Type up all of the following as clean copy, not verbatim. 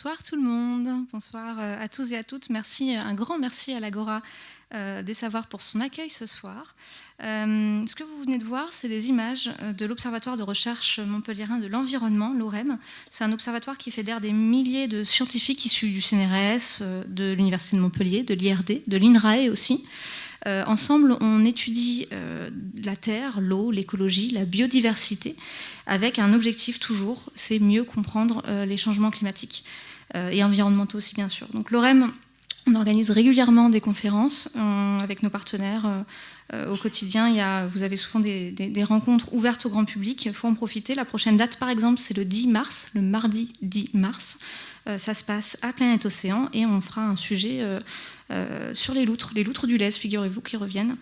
Bonsoir tout le monde, bonsoir à tous et à toutes. Merci, un grand merci à l'Agora des Savoirs pour son accueil ce soir. Ce que vous venez de voir, c'est des images de l'Observatoire de recherche montpelliérain de l'environnement, l'OREM. C'est un observatoire qui fédère des milliers de scientifiques issus du CNRS, de l'Université de Montpellier, de l'IRD, de l'INRAE aussi. Ensemble, on étudie la Terre, l'eau, l'écologie, la biodiversité, avec un objectif toujours, c'est mieux comprendre les changements climatiques et environnementaux aussi, bien sûr. Donc l'OREM, on organise régulièrement des conférences avec nos partenaires au quotidien. Vous avez souvent des rencontres ouvertes au grand public, il faut en profiter. La prochaine date, par exemple, c'est le 10 mars, le mardi 10 mars. Ça se passe à Planète Océan et on fera un sujet sur les loutres du Lez, figurez-vous, qui reviennent.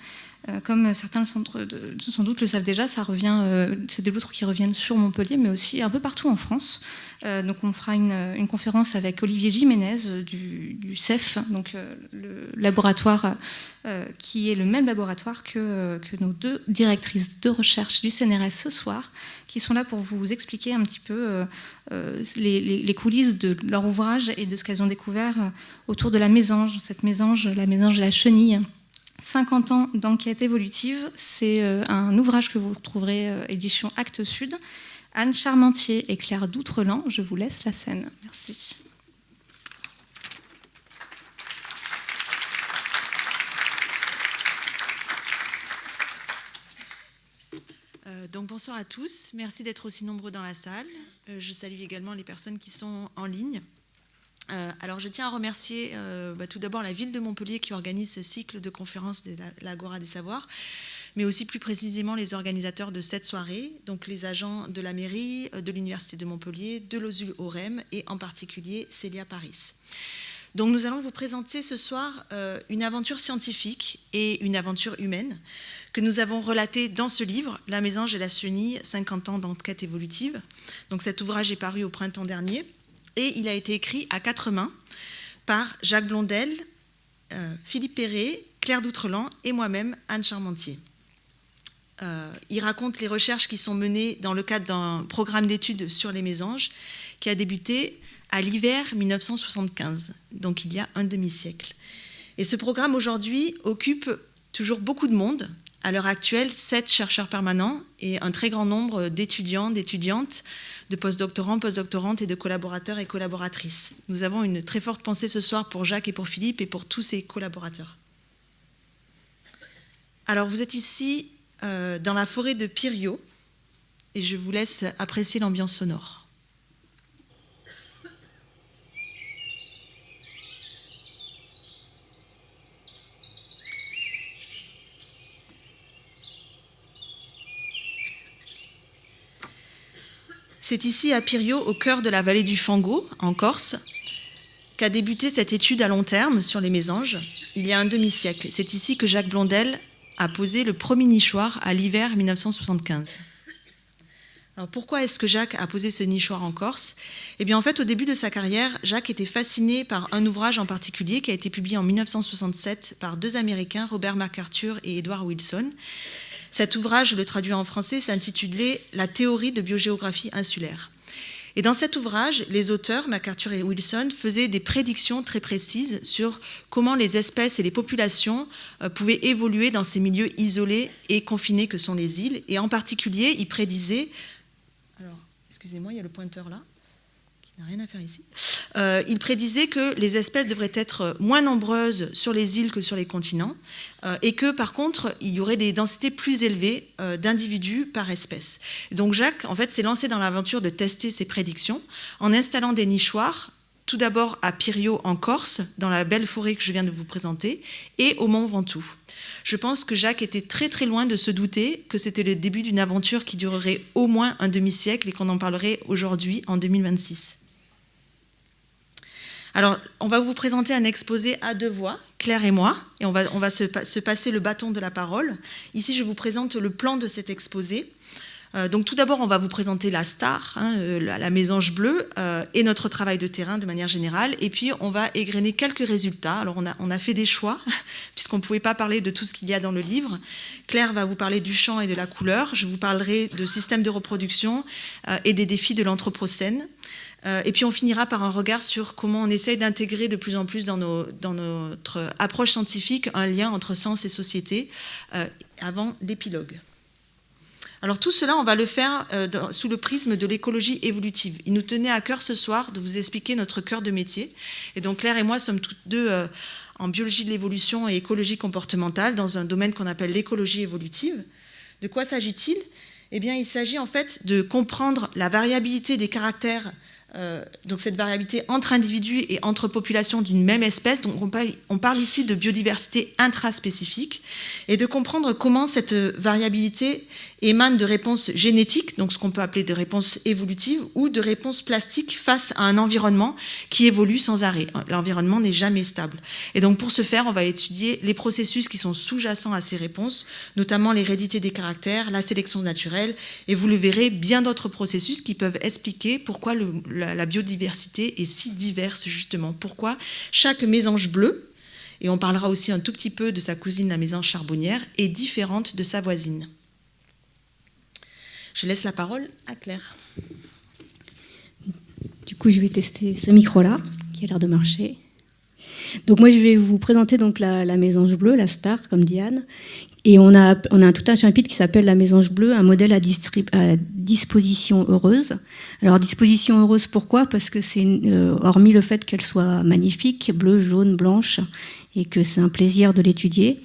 Comme certains sans doute le savent déjà, c'est des loutres qui reviennent sur Montpellier, mais aussi un peu partout en France. Donc on fera une conférence avec Olivier Jiménez du CEF, donc le laboratoire qui est le même laboratoire que nos deux directrices de recherche du CNRS ce soir, qui sont là pour vous expliquer un petit peu les coulisses de leur ouvrage et de ce qu'elles ont découvert autour de la mésange, la mésange de la chenille. 50 ans d'enquête évolutive, c'est un ouvrage que vous trouverez édition Actes Sud. Anne Charmentier et Claire Doutrelan, je vous laisse la scène. Merci. Donc bonsoir à tous, merci d'être aussi nombreux dans la salle. Je salue également les personnes qui sont en ligne. Alors je tiens à remercier tout d'abord la ville de Montpellier qui organise ce cycle de conférences de l'Agora des Savoirs, mais aussi plus précisément les organisateurs de cette soirée, donc les agents de la mairie, de l'Université de Montpellier, de l'OSUL OREM et en particulier Célia Paris. Donc nous allons vous présenter ce soir une aventure scientifique et une aventure humaine que nous avons relatée dans ce livre, La mésange et la chenille, 50 ans d'enquête évolutive. Donc cet ouvrage est paru au printemps dernier. Et il a été écrit à 4 mains par Jacques Blondel, Philippe Perret, Claire Doutrelan et moi-même, Anne Charmentier. Il raconte les recherches qui sont menées dans le cadre d'un programme d'études sur les mésanges qui a débuté à l'hiver 1975, donc il y a un demi-siècle. Et ce programme aujourd'hui occupe toujours beaucoup de monde. À l'heure actuelle, 7 chercheurs permanents et un très grand nombre d'étudiants, d'étudiantes, de postdoctorants, postdoctorantes et de collaborateurs et collaboratrices. Nous avons une très forte pensée ce soir pour Jacques et pour Philippe et pour tous ses collaborateurs. Alors vous êtes ici dans la forêt de Piriot et je vous laisse apprécier l'ambiance sonore. C'est ici à Piriot, au cœur de la vallée du Fango, en Corse, qu'a débuté cette étude à long terme sur les mésanges, il y a un demi-siècle. C'est ici que Jacques Blondel a posé le premier nichoir à l'hiver 1975. Alors pourquoi est-ce que Jacques a posé ce nichoir en Corse ? Eh bien en fait, au début de sa carrière, Jacques était fasciné par un ouvrage en particulier qui a été publié en 1967 par 2 Américains, Robert MacArthur et Edward Wilson. Cet ouvrage, je le traduis en français, s'intitulait « La théorie de biogéographie insulaire ». Et dans cet ouvrage, les auteurs, MacArthur et Wilson, faisaient des prédictions très précises sur comment les espèces et les populations pouvaient évoluer dans ces milieux isolés et confinés que sont les îles. Et en particulier, ils prédisaient... Alors, excusez-moi, il y a le pointeur là, qui n'a rien à faire ici. Ils prédisaient que les espèces devraient être moins nombreuses sur les îles que sur les continents, et que par contre, il y aurait des densités plus élevées d'individus par espèce. Donc Jacques, en fait, s'est lancé dans l'aventure de tester ces prédictions en installant des nichoirs, tout d'abord à Piriot en Corse, dans la belle forêt que je viens de vous présenter, et au Mont Ventoux. Je pense que Jacques était très très loin de se douter que c'était le début d'une aventure qui durerait au moins un demi-siècle et qu'on en parlerait aujourd'hui, en 2026. Alors, on va vous présenter un exposé à 2 voix, Claire et moi, et on va se passer le bâton de la parole. Ici, je vous présente le plan de cet exposé. Donc tout d'abord, on va vous présenter la star, la mésange bleue, et notre travail de terrain de manière générale. Et puis, on va égrener quelques résultats. Alors, on a fait des choix, puisqu'on ne pouvait pas parler de tout ce qu'il y a dans le livre. Claire va vous parler du chant et de la couleur. Je vous parlerai de systèmes de reproduction et des défis de l'anthropocène. Et puis, on finira par un regard sur comment on essaye d'intégrer de plus en plus dans notre approche scientifique un lien entre science et société, avant l'épilogue. Alors tout cela, on va le faire sous le prisme de l'écologie évolutive. Il nous tenait à cœur ce soir de vous expliquer notre cœur de métier. Et donc Claire et moi sommes toutes deux en biologie de l'évolution et écologie comportementale dans un domaine qu'on appelle l'écologie évolutive. De quoi s'agit-il ? Eh bien, il s'agit en fait de comprendre la variabilité des caractères, donc cette variabilité entre individus et entre populations d'une même espèce. Donc on parle ici de biodiversité intraspécifique, et de comprendre comment cette variabilité émane de réponses génétiques, donc ce qu'on peut appeler de réponses évolutives, ou de réponses plastiques face à un environnement qui évolue sans arrêt. L'environnement n'est jamais stable. Et donc pour ce faire, on va étudier les processus qui sont sous-jacents à ces réponses, notamment l'hérédité des caractères, la sélection naturelle, et vous le verrez, bien d'autres processus qui peuvent expliquer pourquoi la biodiversité est si diverse, justement. Pourquoi chaque mésange bleu, et on parlera aussi un tout petit peu de sa cousine, la mésange charbonnière, est différente de sa voisine. Je laisse la parole à Claire. Du coup, je vais tester ce micro-là, qui a l'air de marcher. Donc moi, je vais vous présenter donc la mésange bleue, la star, comme Diane. Et on a tout un chapitre qui s'appelle la mésange bleue, un modèle à disposition heureuse. Alors, disposition heureuse, pourquoi ? Parce que c'est, hormis le fait qu'elle soit magnifique, bleue, jaune, blanche, et que c'est un plaisir de l'étudier,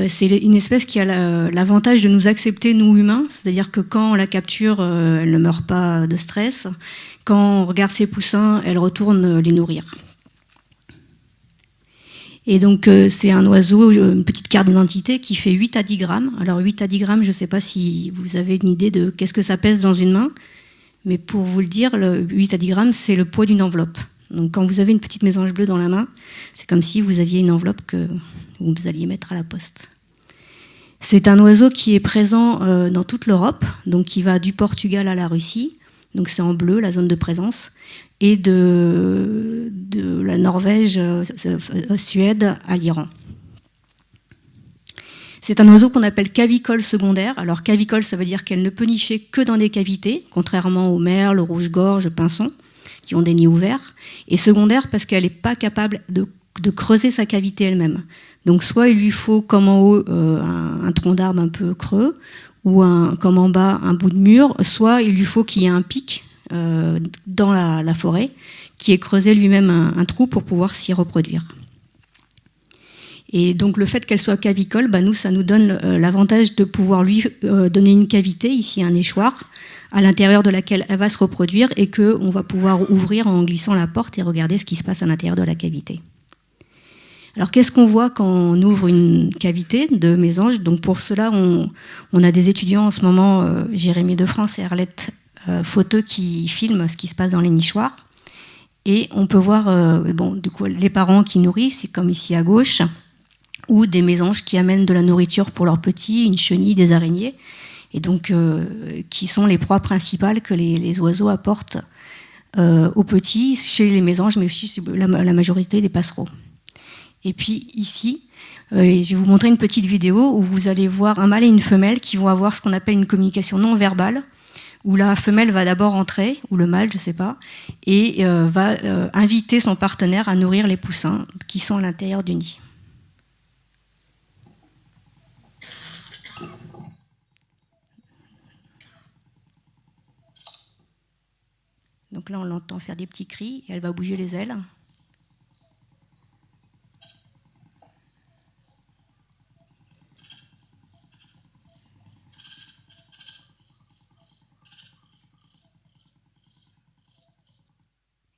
c'est une espèce qui a l'avantage de nous accepter, nous humains, c'est-à-dire que quand on la capture, elle ne meurt pas de stress. Quand on regarde ses poussins, elle retourne les nourrir. Et donc, c'est un oiseau, une petite carte d'identité qui fait 8 à 10 grammes. Alors, 8 à 10 grammes, je ne sais pas si vous avez une idée de qu'est-ce que ça pèse dans une main, mais pour vous le dire, 8 à 10 grammes, c'est le poids d'une enveloppe. Donc, quand vous avez une petite mésange bleue dans la main, c'est comme si vous aviez une enveloppe que vous alliez mettre à la poste. C'est un oiseau qui est présent dans toute l'Europe, donc qui va du Portugal à la Russie, donc c'est en bleu, la zone de présence, et de la Norvège, Suède à l'Iran. C'est un oiseau qu'on appelle cavicole secondaire. Alors cavicole, ça veut dire qu'elle ne peut nicher que dans des cavités, contrairement aux merles, aux rouge-gorge, aux pinsons, qui ont des nids ouverts. Et secondaire parce qu'elle n'est pas capable de creuser sa cavité elle-même. Donc soit il lui faut, comme en haut, un tronc d'arbre un peu creux, ou comme en bas, un bout de mur, soit il lui faut qu'il y ait un pic dans la forêt, qui ait creusé lui-même un trou pour pouvoir s'y reproduire. Et donc le fait qu'elle soit cavicole, nous, ça nous donne l'avantage de pouvoir lui donner une cavité, ici un échoir, à l'intérieur de laquelle elle va se reproduire et qu'on va pouvoir ouvrir en glissant la porte et regarder ce qui se passe à l'intérieur de la cavité. Alors qu'est-ce qu'on voit quand on ouvre une cavité de mésange ? Donc pour cela, on a des étudiants en ce moment, Jérémy de France et Arlette Fauteux, qui filment ce qui se passe dans les nichoirs. Et on peut voir du coup, les parents qui nourrissent, c'est comme ici à gauche, ou des mésanges qui amènent de la nourriture pour leurs petits, une chenille, des araignées, et donc qui sont les proies principales que les oiseaux apportent aux petits, chez les mésanges, mais aussi la majorité des passereaux. Et puis ici, je vais vous montrer une petite vidéo où vous allez voir un mâle et une femelle qui vont avoir ce qu'on appelle une communication non verbale, où la femelle va d'abord entrer, ou le mâle, je ne sais pas, et va inviter son partenaire à nourrir les poussins qui sont à l'intérieur du nid. Donc là, on l'entend faire des petits cris, et elle va bouger les ailes.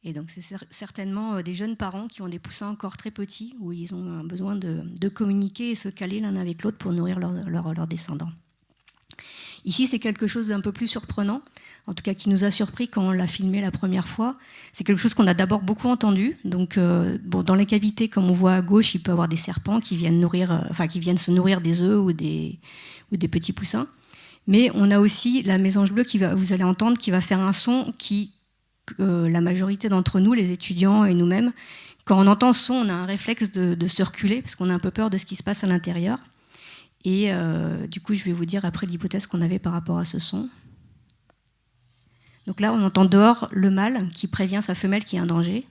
Et donc, c'est certainement des jeunes parents qui ont des poussins encore très petits, où ils ont besoin de communiquer et se caler l'un avec l'autre pour nourrir leurs descendants. Ici, c'est quelque chose d'un peu plus surprenant, en tout cas qui nous a surpris quand on l'a filmé la première fois. C'est quelque chose qu'on a d'abord beaucoup entendu. Donc, dans les cavités, comme on voit à gauche, il peut y avoir des serpents qui viennent se nourrir des œufs ou des petits poussins. Mais on a aussi la mésange bleue vous allez entendre, qui va faire un son qui, la majorité d'entre nous, les étudiants et nous-mêmes, quand on entend ce son, on a un réflexe de se reculer, parce qu'on a un peu peur de ce qui se passe à l'intérieur. Et du coup, je vais vous dire après l'hypothèse qu'on avait par rapport à ce son. Donc là, on entend dehors le mâle qui prévient sa femelle qu'il y a un danger.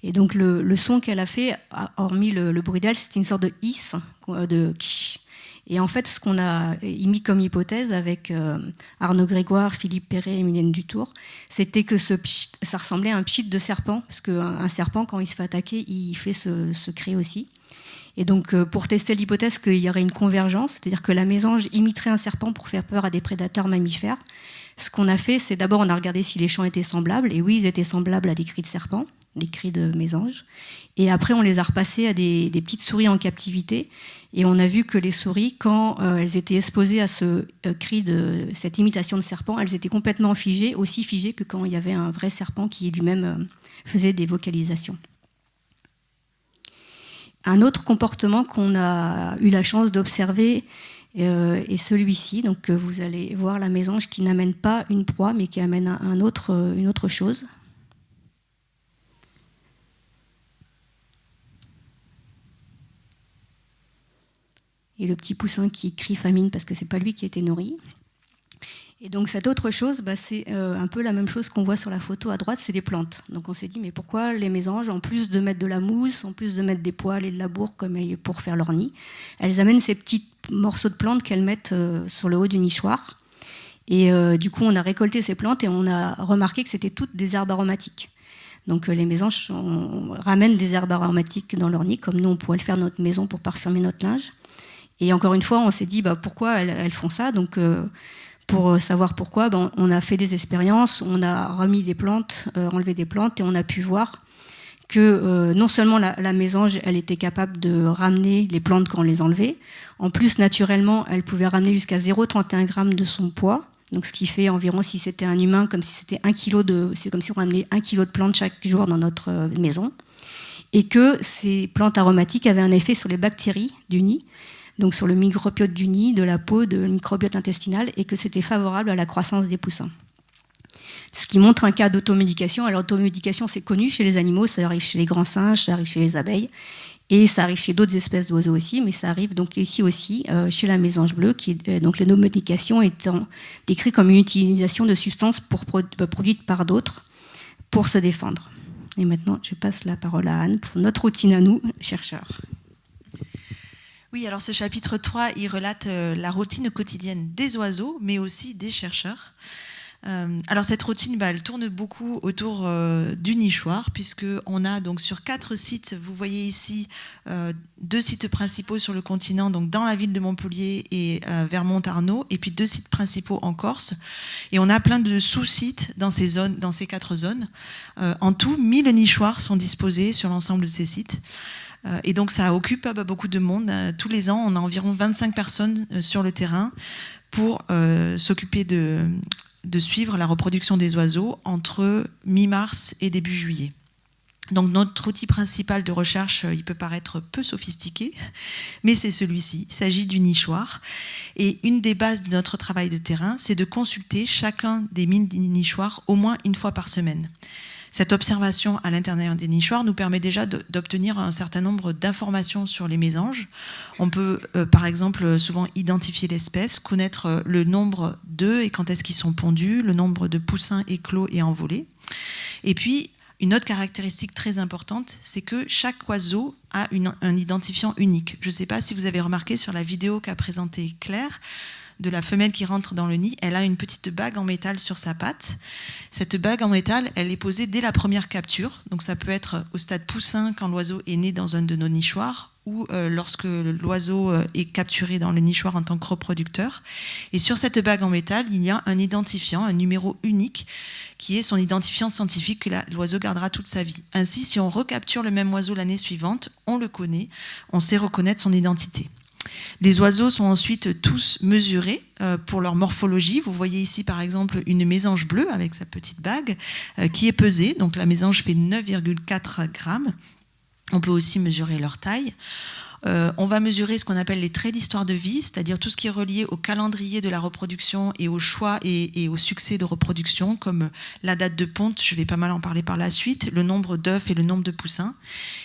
Et donc le son qu'elle a fait, hormis le bruit d'elle, c'était une sorte de hiss, de ksh. Et en fait, ce qu'on a émis comme hypothèse avec Arnaud Grégoire, Philippe Perret et Mylène Dutour, c'était que ça ressemblait à un pchit de serpent, parce qu'un serpent, quand il se fait attaquer, il fait ce cri aussi. Et donc, pour tester l'hypothèse qu'il y aurait une convergence, c'est-à-dire que la mésange imiterait un serpent pour faire peur à des prédateurs mammifères, ce qu'on a fait, c'est d'abord, on a regardé si les chants étaient semblables, et oui, ils étaient semblables à des cris de serpent, des cris de mésange. Et après, on les a repassés à des petites souris en captivité, et on a vu que les souris, quand elles étaient exposées à ce cri cette imitation de serpent, elles étaient complètement figées, aussi figées que quand il y avait un vrai serpent qui lui-même faisait des vocalisations. Un autre comportement qu'on a eu la chance d'observer est celui-ci. Donc vous allez voir la mésange qui n'amène pas une proie, mais qui amène une autre chose. Et le petit poussin qui crie famine parce que c'est pas lui qui a été nourri. Et donc cette autre chose, c'est un peu la même chose qu'on voit sur la photo à droite, c'est des plantes. Donc on s'est dit, mais pourquoi les mésanges, en plus de mettre de la mousse, en plus de mettre des poils et de la bourre pour faire leur nid, elles amènent ces petits morceaux de plantes qu'elles mettent sur le haut du nichoir. Et du coup, on a récolté ces plantes et on a remarqué que c'était toutes des herbes aromatiques. Donc les mésanges ramènent des herbes aromatiques dans leur nid, comme nous on pourrait le faire dans notre maison pour parfumer notre linge. Et encore une fois, on s'est dit, pourquoi elles font ça ? Donc pour savoir pourquoi, on a fait des expériences, on a remis des plantes, enlevé des plantes, et on a pu voir que non seulement la mésange, elle était capable de ramener les plantes quand on les enlevait, en plus, naturellement, elle pouvait ramener jusqu'à 0,31 g de son poids, donc ce qui fait environ, si c'était un humain, comme si c'était c'est comme si on ramenait 1 kg de plantes chaque jour dans notre maison, et que ces plantes aromatiques avaient un effet sur les bactéries du nid, donc sur le microbiote du nid, de la peau, de le microbiote intestinal, et que c'était favorable à la croissance des poussins. Ce qui montre un cas d'automédication. Alors l'automédication, c'est connu chez les animaux, ça arrive chez les grands singes, ça arrive chez les abeilles, et ça arrive chez d'autres espèces d'oiseaux aussi, mais ça arrive donc ici aussi chez la mésange bleue, donc l'automédication étant décrite comme une utilisation de substances produites par d'autres pour se défendre. Et maintenant, je passe la parole à Anne pour notre routine à nous, chercheurs. Oui, alors ce chapitre 3, il relate la routine quotidienne des oiseaux, mais aussi des chercheurs. Alors cette routine, elle tourne beaucoup autour du nichoir, puisqu'on a donc sur 4 sites, vous voyez ici 2 sites principaux sur le continent, donc dans la ville de Montpellier et vers Montarnot, et puis 2 sites principaux en Corse. Et on a plein de sous-sites dans ces 4 zones. En tout, 1000 nichoirs sont disposés sur l'ensemble de ces sites. Et donc ça occupe beaucoup de monde. Tous les ans, on a environ 25 personnes sur le terrain pour s'occuper de suivre la reproduction des oiseaux entre mi-mars et début juillet. Donc notre outil principal de recherche, il peut paraître peu sophistiqué, mais c'est celui-ci. Il s'agit du nichoir. Et une des bases de notre travail de terrain, c'est de consulter chacun des 1000 nichoirs au moins une fois par semaine. Cette observation à l'intérieur des nichoirs nous permet déjà d'obtenir un certain nombre d'informations sur les mésanges. On peut, par exemple, souvent identifier l'espèce, connaître le nombre d'œufs et quand est-ce qu'ils sont pondus, le nombre de poussins éclos et envolés. Et puis, une autre caractéristique très importante, c'est que chaque oiseau a un identifiant unique. Je ne sais pas si vous avez remarqué sur la vidéo qu'a présentée Claire, de la femelle qui rentre dans le nid, elle a une petite bague en métal sur sa patte. Cette bague en métal, elle est posée dès la première capture. Donc ça peut être au stade poussin, quand l'oiseau est né dans un de nos nichoirs, ou lorsque l'oiseau est capturé dans le nichoir en tant que reproducteur. Et sur cette bague en métal, il y a un identifiant, un numéro unique, qui est son identifiant scientifique que l'oiseau gardera toute sa vie. Ainsi, si on recapture le même oiseau l'année suivante, on le connaît, on sait reconnaître son identité. Les oiseaux sont ensuite tous mesurés pour leur morphologie. Vous voyez ici par exemple une mésange bleue avec sa petite bague qui est pesée. Donc la mésange fait 9,4 grammes. On peut aussi mesurer leur taille. On va mesurer ce qu'on appelle les traits d'histoire de vie, c'est-à-dire tout ce qui est relié au calendrier de la reproduction et au choix et au succès de reproduction, comme la date de ponte, je vais pas mal en parler par la suite, le nombre d'œufs et le nombre de poussins.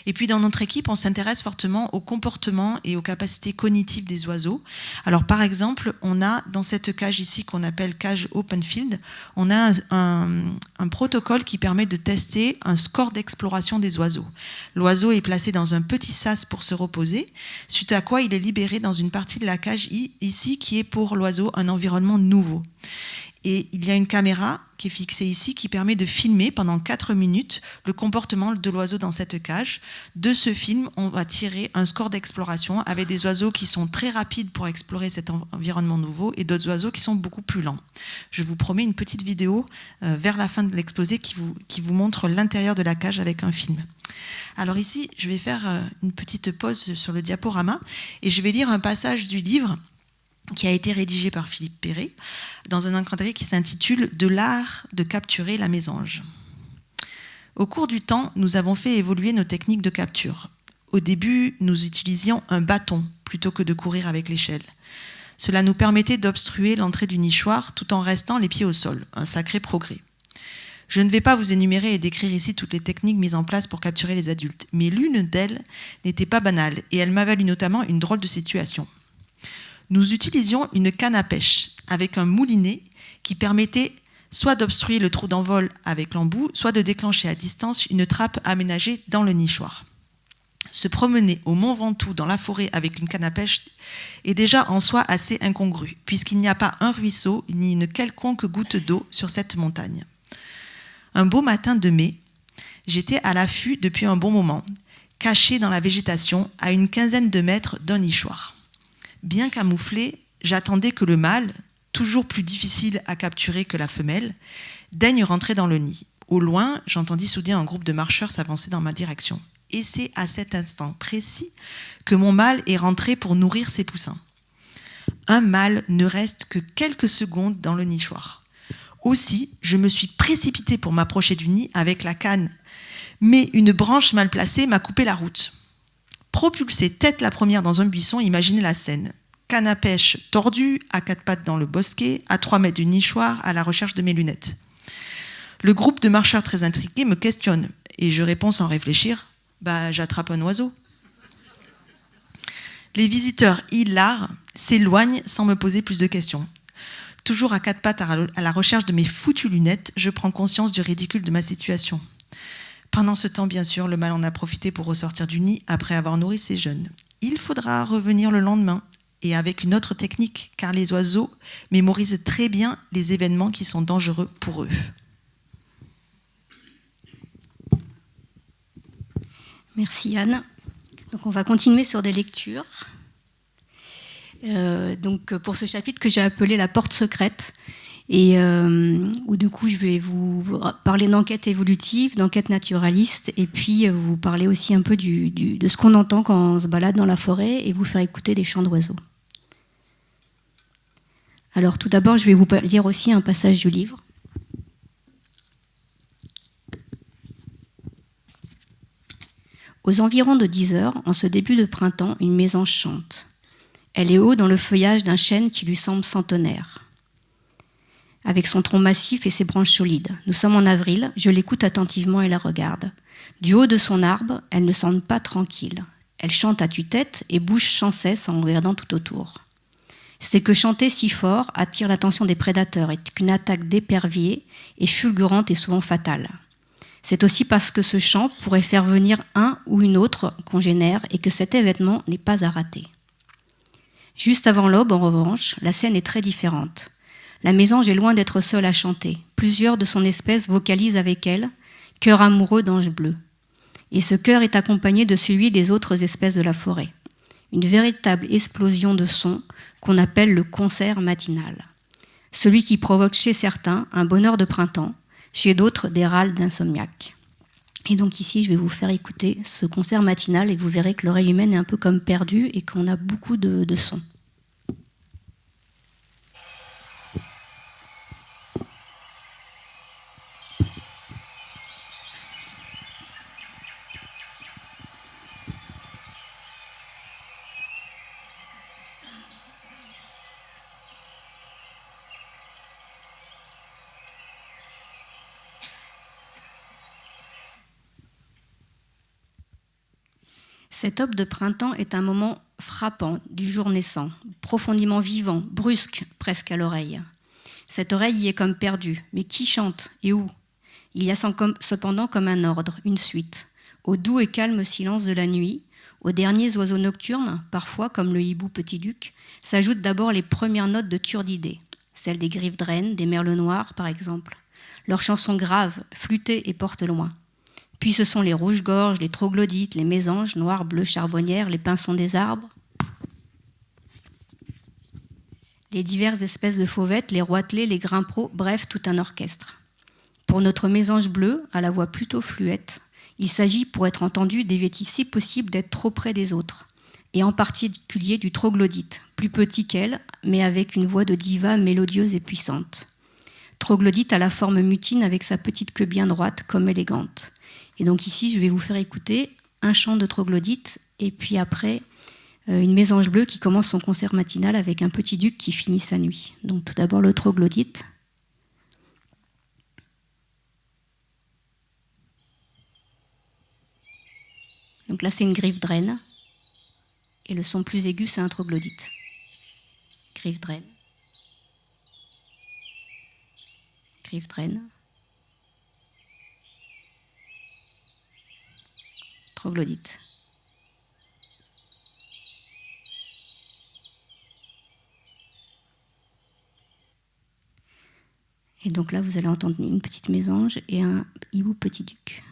Et puis dans notre équipe, on s'intéresse fortement au comportement et aux capacités cognitives des oiseaux. Alors par exemple, on a dans cette cage ici qu'on appelle cage open field, on a un protocole qui permet de tester un score d'exploration des oiseaux. L'oiseau est placé dans un petit sas pour se reposer, suite à quoi il est libéré dans une partie de la cage ici qui est pour l'oiseau un environnement nouveau. Et il y a une caméra qui est fixée ici qui permet de filmer pendant 4 minutes le comportement de l'oiseau dans cette cage. De ce film, on va tirer un score d'exploration avec des oiseaux qui sont très rapides pour explorer cet environnement nouveau et d'autres oiseaux qui sont beaucoup plus lents. Je vous promets une petite vidéo vers la fin de l'exposé qui vous montre l'intérieur de la cage avec un film. Alors ici, je vais faire une petite pause sur le diaporama et je vais lire un passage du livre qui a été rédigé par Philippe Perret dans un encadré qui s'intitule « De l'art de capturer la mésange ». Au cours du temps, nous avons fait évoluer nos techniques de capture. Au début, nous utilisions un bâton plutôt que de courir avec l'échelle. Cela nous permettait d'obstruer l'entrée du nichoir tout en restant les pieds au sol, un sacré progrès. Je ne vais pas vous énumérer et décrire ici toutes les techniques mises en place pour capturer les adultes, mais l'une d'elles n'était pas banale et elle m'a valu notamment une drôle de situation. Nous utilisions une canne à pêche avec un moulinet qui permettait soit d'obstruer le trou d'envol avec l'embout, soit de déclencher à distance une trappe aménagée dans le nichoir. Se promener au Mont Ventoux dans la forêt avec une canne à pêche est déjà en soi assez incongru, puisqu'il n'y a pas un ruisseau ni une quelconque goutte d'eau sur cette montagne. Un beau matin de mai, j'étais à l'affût depuis un bon moment, caché dans la végétation à une quinzaine de mètres d'un nichoir. Bien camouflé, j'attendais que le mâle, toujours plus difficile à capturer que la femelle, daigne rentrer dans le nid. Au loin, j'entendis soudain un groupe de marcheurs s'avancer dans ma direction. Et c'est à cet instant précis que mon mâle est rentré pour nourrir ses poussins. Un mâle ne reste que quelques secondes dans le nichoir. Aussi, je me suis précipitée pour m'approcher du nid avec la canne, mais une branche mal placée m'a coupé la route. Propulsée tête la première dans un buisson, imaginez la scène. Canne à pêche tordue, à 4 pattes dans le bosquet, à 3 mètres du nichoir, à la recherche de mes lunettes. Le groupe de marcheurs très intrigués me questionne, et je réponds sans réfléchir, « j'attrape un oiseau ». Les visiteurs hilars s'éloignent sans me poser plus de questions. Toujours à 4 pattes à la recherche de mes foutues lunettes, je prends conscience du ridicule de ma situation. Pendant ce temps, bien sûr, le mâle en a profité pour ressortir du nid après avoir nourri ses jeunes. Il faudra revenir le lendemain, et avec une autre technique, car les oiseaux mémorisent très bien les événements qui sont dangereux pour eux. Merci Anne. Donc on va continuer sur des lectures. Pour ce chapitre que j'ai appelé la porte secrète, et où du coup je vais vous parler d'enquête évolutive, d'enquête naturaliste, et puis vous parler aussi un peu de ce qu'on entend quand on se balade dans la forêt et vous faire écouter des chants d'oiseaux. Alors tout d'abord, je vais vous lire aussi un passage du livre. Aux environs de 10 heures, en ce début de printemps, une mésange chante. Elle est haut dans le feuillage d'un chêne qui lui semble centenaire, avec son tronc massif et ses branches solides. Nous sommes en avril, je l'écoute attentivement et la regarde. Du haut de son arbre, elle ne semble pas tranquille. Elle chante à tue-tête et bouge sans cesse en regardant tout autour. C'est que chanter si fort attire l'attention des prédateurs et qu'une attaque d'épervier est fulgurante et souvent fatale. C'est aussi parce que ce chant pourrait faire venir un ou une autre congénère et que cet événement n'est pas à rater. Juste avant l'aube, en revanche, la scène est très différente. La mésange est loin d'être seule à chanter. Plusieurs de son espèce vocalisent avec elle, chœur amoureux d'ange bleu. Et ce chœur est accompagné de celui des autres espèces de la forêt. Une véritable explosion de sons qu'on appelle le concert matinal. Celui qui provoque chez certains un bonheur de printemps, chez d'autres des râles d'insomniaques. Et donc ici, je vais vous faire écouter ce concert matinal et vous verrez que l'oreille humaine est un peu comme perdue et qu'on a beaucoup de sons. Cette aube de printemps est un moment frappant du jour naissant, profondément vivant, brusque presque à l'oreille. Cette oreille y est comme perdue, mais qui chante et où? Il y a cependant comme un ordre, une suite, au doux et calme silence de la nuit, aux derniers oiseaux nocturnes, parfois comme le hibou petit-duc, s'ajoutent d'abord les premières notes de turdidés, celles des griffes d'renne, des merles noirs par exemple. Leurs chansons graves, flûtées et portent loin. Puis ce sont les rouges-gorges, les troglodytes, les mésanges, noirs, bleus, charbonnières, les pinsons des arbres, les diverses espèces de fauvettes, les roitelets, les grimpereaux, bref, tout un orchestre. Pour notre mésange bleu, à la voix plutôt fluette, il s'agit, pour être entendu, d'éviter si possible d'être trop près des autres, et en particulier du troglodyte, plus petit qu'elle, mais avec une voix de diva mélodieuse et puissante. Troglodyte a la forme mutine avec sa petite queue bien droite, comme élégante. Et donc ici, je vais vous faire écouter un chant de troglodyte et puis après une mésange bleue qui commence son concert matinal avec un petit duc qui finit sa nuit. Donc tout d'abord le troglodyte. Donc là, c'est une griffe d'renne et le son plus aigu, c'est un troglodyte. Griffe d'renne. Griffe d'renne. Troglodyte. Et donc là, vous allez entendre une petite mésange et un hibou petit duc.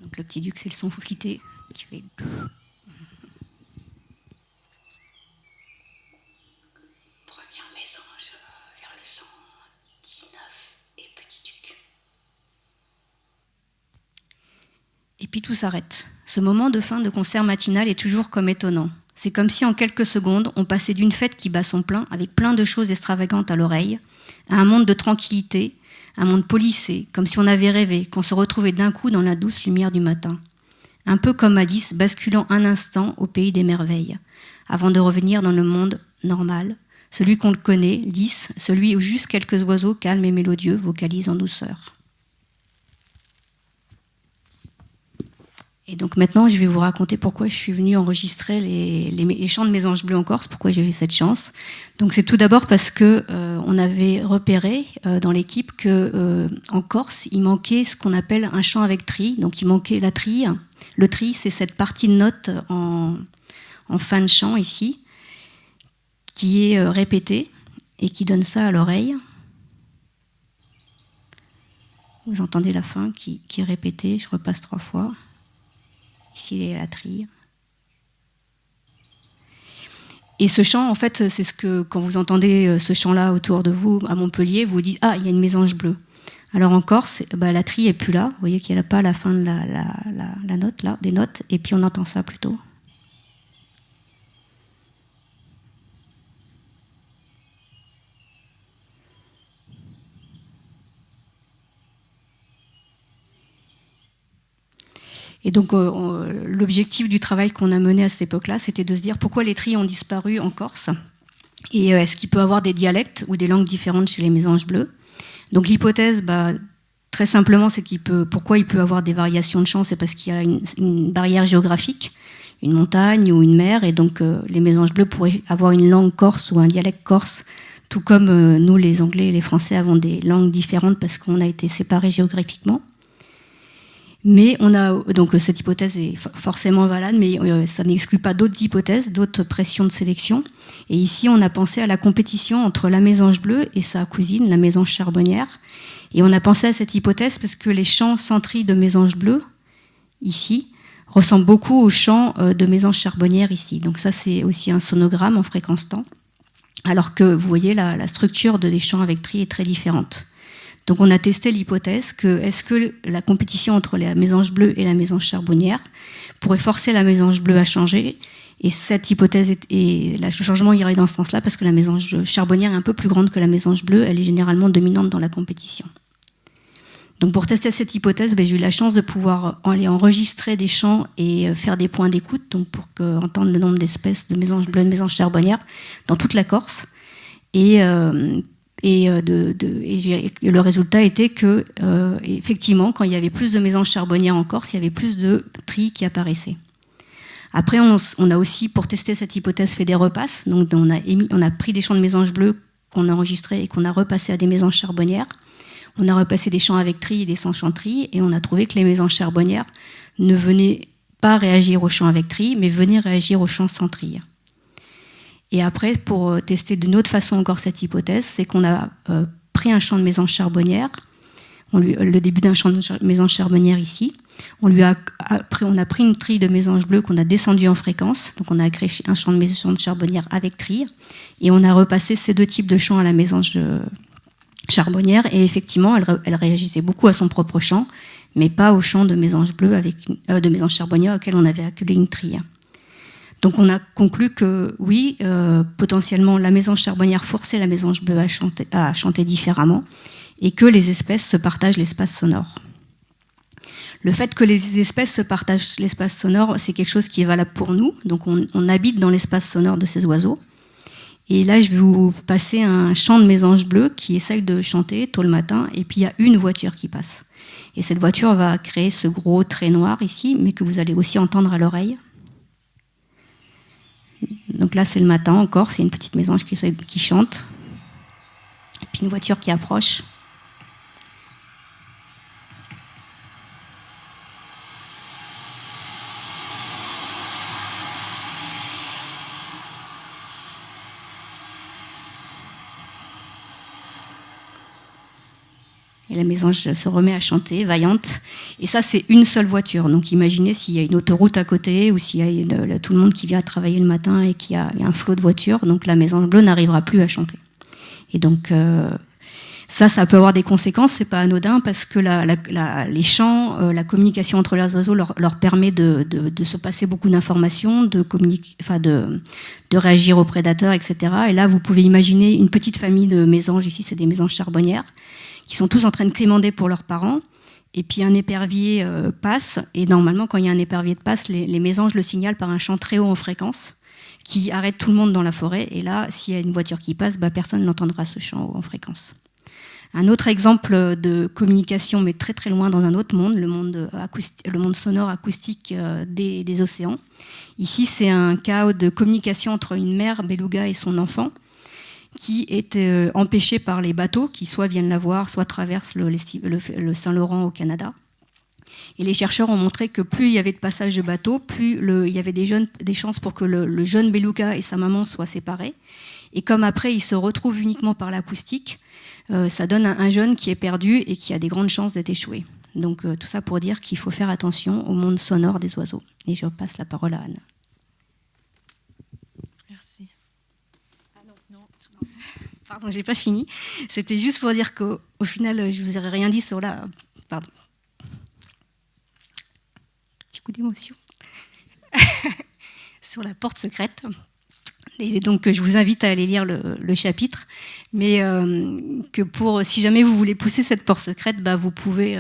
Donc le petit duc, c'est le son flûté qui fait... Et puis tout s'arrête. Ce moment de fin de concert matinal est toujours comme étonnant. C'est comme si en quelques secondes, on passait d'une fête qui bat son plein, avec plein de choses extravagantes à l'oreille, à un monde de tranquillité, un monde policé, comme si on avait rêvé, qu'on se retrouvait d'un coup dans la douce lumière du matin. Un peu comme Alice basculant un instant au pays des merveilles, avant de revenir dans le monde normal, celui qu'on le connaît, lisse, celui où juste quelques oiseaux calmes et mélodieux vocalisent en douceur. Et donc maintenant, je vais vous raconter pourquoi je suis venue enregistrer les chants de Mésange Bleu en Corse, pourquoi j'ai eu cette chance. Donc c'est tout d'abord parce que on avait repéré dans l'équipe que en Corse, il manquait ce qu'on appelle un chant avec trille. Donc il manquait la trille. Le trille, c'est cette partie de note en fin de chant ici, qui est répétée et qui donne ça à l'oreille. Vous entendez la fin qui est répétée, je repasse 3 fois. Ici, il y a la trille. Et ce chant, en fait, c'est ce que, quand vous entendez ce chant-là autour de vous, à Montpellier, vous vous dites « Ah, il y a une mésange bleue ». Alors en Corse, la trille n'est plus là. Vous voyez qu'il n'y a pas la fin de la note, là, des notes, et puis on entend ça plutôt. Et donc, l'objectif du travail qu'on a mené à cette époque-là, c'était de se dire pourquoi les trilles ont disparu en Corse et est-ce qu'il peut y avoir des dialectes ou des langues différentes chez les mésanges bleus. Donc, l'hypothèse, très simplement, c'est pourquoi il peut y avoir des variations de chant, c'est parce qu'il y a une barrière géographique, une montagne ou une mer, et donc les mésanges bleus pourraient avoir une langue corse ou un dialecte corse, tout comme nous, les Anglais et les Français, avons des langues différentes parce qu'on a été séparés géographiquement. Mais donc cette hypothèse est forcément valable, mais ça n'exclut pas d'autres hypothèses, d'autres pressions de sélection. Et ici, on a pensé à la compétition entre la mésange bleue et sa cousine, la mésange charbonnière. Et on a pensé à cette hypothèse parce que les chants sans trille de mésange bleue, ici, ressemble beaucoup au chant de mésanges charbonnières ici. Donc ça, c'est aussi un sonogramme en fréquence temps, alors que vous voyez, la structure des chants avec tri est très différente. Donc on a testé l'hypothèse que est-ce que la compétition entre la mésange bleue et la mésange charbonnière pourrait forcer la mésange bleue à changer, et cette hypothèse le changement irait dans ce sens-là parce que la mésange charbonnière est un peu plus grande que la mésange bleue, elle est généralement dominante dans la compétition. Donc pour tester cette hypothèse, j'ai eu la chance de pouvoir aller enregistrer des chants et faire des points d'écoute, donc pour entendre le nombre d'espèces de mésanges bleues et de mésanges charbonnières dans toute la Corse. Et le résultat était que, effectivement, quand il y avait plus de mésanges charbonnières en Corse, il y avait plus de tri qui apparaissait. Après, on a aussi, pour tester cette hypothèse, fait des repasses. Donc on a pris des chants de mésanges bleues qu'on a enregistrés et qu'on a repassés à des mésanges charbonnières. On a repassé des chants avec tri et des sans chant tri, et on a trouvé que les mésanges charbonnières ne venaient pas réagir aux chants avec tri, mais venaient réagir aux chants sans tri. Et après, pour tester d'une autre façon encore cette hypothèse, c'est qu'on a pris un champ de mésange charbonnière, le début d'un champ de mésange charbonnière ici, on a pris une trille de mésange bleu qu'on a descendu en fréquence, donc on a créé un champ de mésange charbonnière avec trille, et on a repassé ces deux types de chants à la mésange charbonnière, et effectivement, elle réagissait beaucoup à son propre chant, mais pas au chant de mésange bleu de mésange charbonnière auquel on avait acculé une trille. Donc on a conclu que oui, potentiellement la mésange charbonnière forçait la mésange bleue à chanter différemment, et que les espèces se partagent l'espace sonore. Le fait que les espèces se partagent l'espace sonore, c'est quelque chose qui est valable pour nous. Donc on habite dans l'espace sonore de ces oiseaux. Et là, je vais vous passer un chant de mésange bleu qui essaye de chanter tôt le matin, et puis il y a une voiture qui passe. Et cette voiture va créer ce gros trait noir ici, mais que vous allez aussi entendre à l'oreille. Donc là, c'est le matin encore, c'est une petite mésange qui chante. Et puis une voiture qui approche. Et la mésange se remet à chanter, vaillante. Et ça, c'est une seule voiture. Donc imaginez s'il y a une autoroute à côté, ou s'il y a tout le monde qui vient travailler le matin et qu'il y a un flot de voitures, donc la mésange bleue n'arrivera plus à chanter. Et donc ça peut avoir des conséquences, c'est pas anodin, parce que les chants, la communication entre les oiseaux leur permet de se passer beaucoup d'informations, de réagir aux prédateurs, etc. Et là, vous pouvez imaginer une petite famille de mésanges, ici c'est des mésanges charbonnières, qui sont tous en train de quémander pour leurs parents, et puis un épervier passe, et normalement quand il y a un épervier de passe, les mésanges le signalent par un chant très haut en fréquence, qui arrête tout le monde dans la forêt, et là, s'il y a une voiture qui passe, personne n'entendra ce chant haut en fréquence. Un autre exemple de communication, mais très très loin dans un autre monde, le monde sonore acoustique des océans. Ici, c'est un cas de communication entre une mère beluga et son enfant, qui est empêché par les bateaux qui soit viennent la voir, soit traversent le Saint-Laurent au Canada. Et les chercheurs ont montré que plus il y avait de passages de bateaux, plus il y avait des chances pour que le jeune beluga et sa maman soient séparés. Et comme après, ils se retrouvent uniquement par l'acoustique, ça donne un jeune qui est perdu et qui a des grandes chances d'être échoué. Donc tout ça pour dire qu'il faut faire attention au monde sonore des oiseaux. Et je passe la parole à Anne. Merci. Pardon, j'ai pas fini. C'était juste pour dire qu'au final, je vous aurais rien dit sur la... Pardon. Petit coup d'émotion. Sur la porte secrète. Et donc, je vous invite à aller lire le chapitre. Mais si jamais vous voulez pousser cette porte secrète, vous pouvez...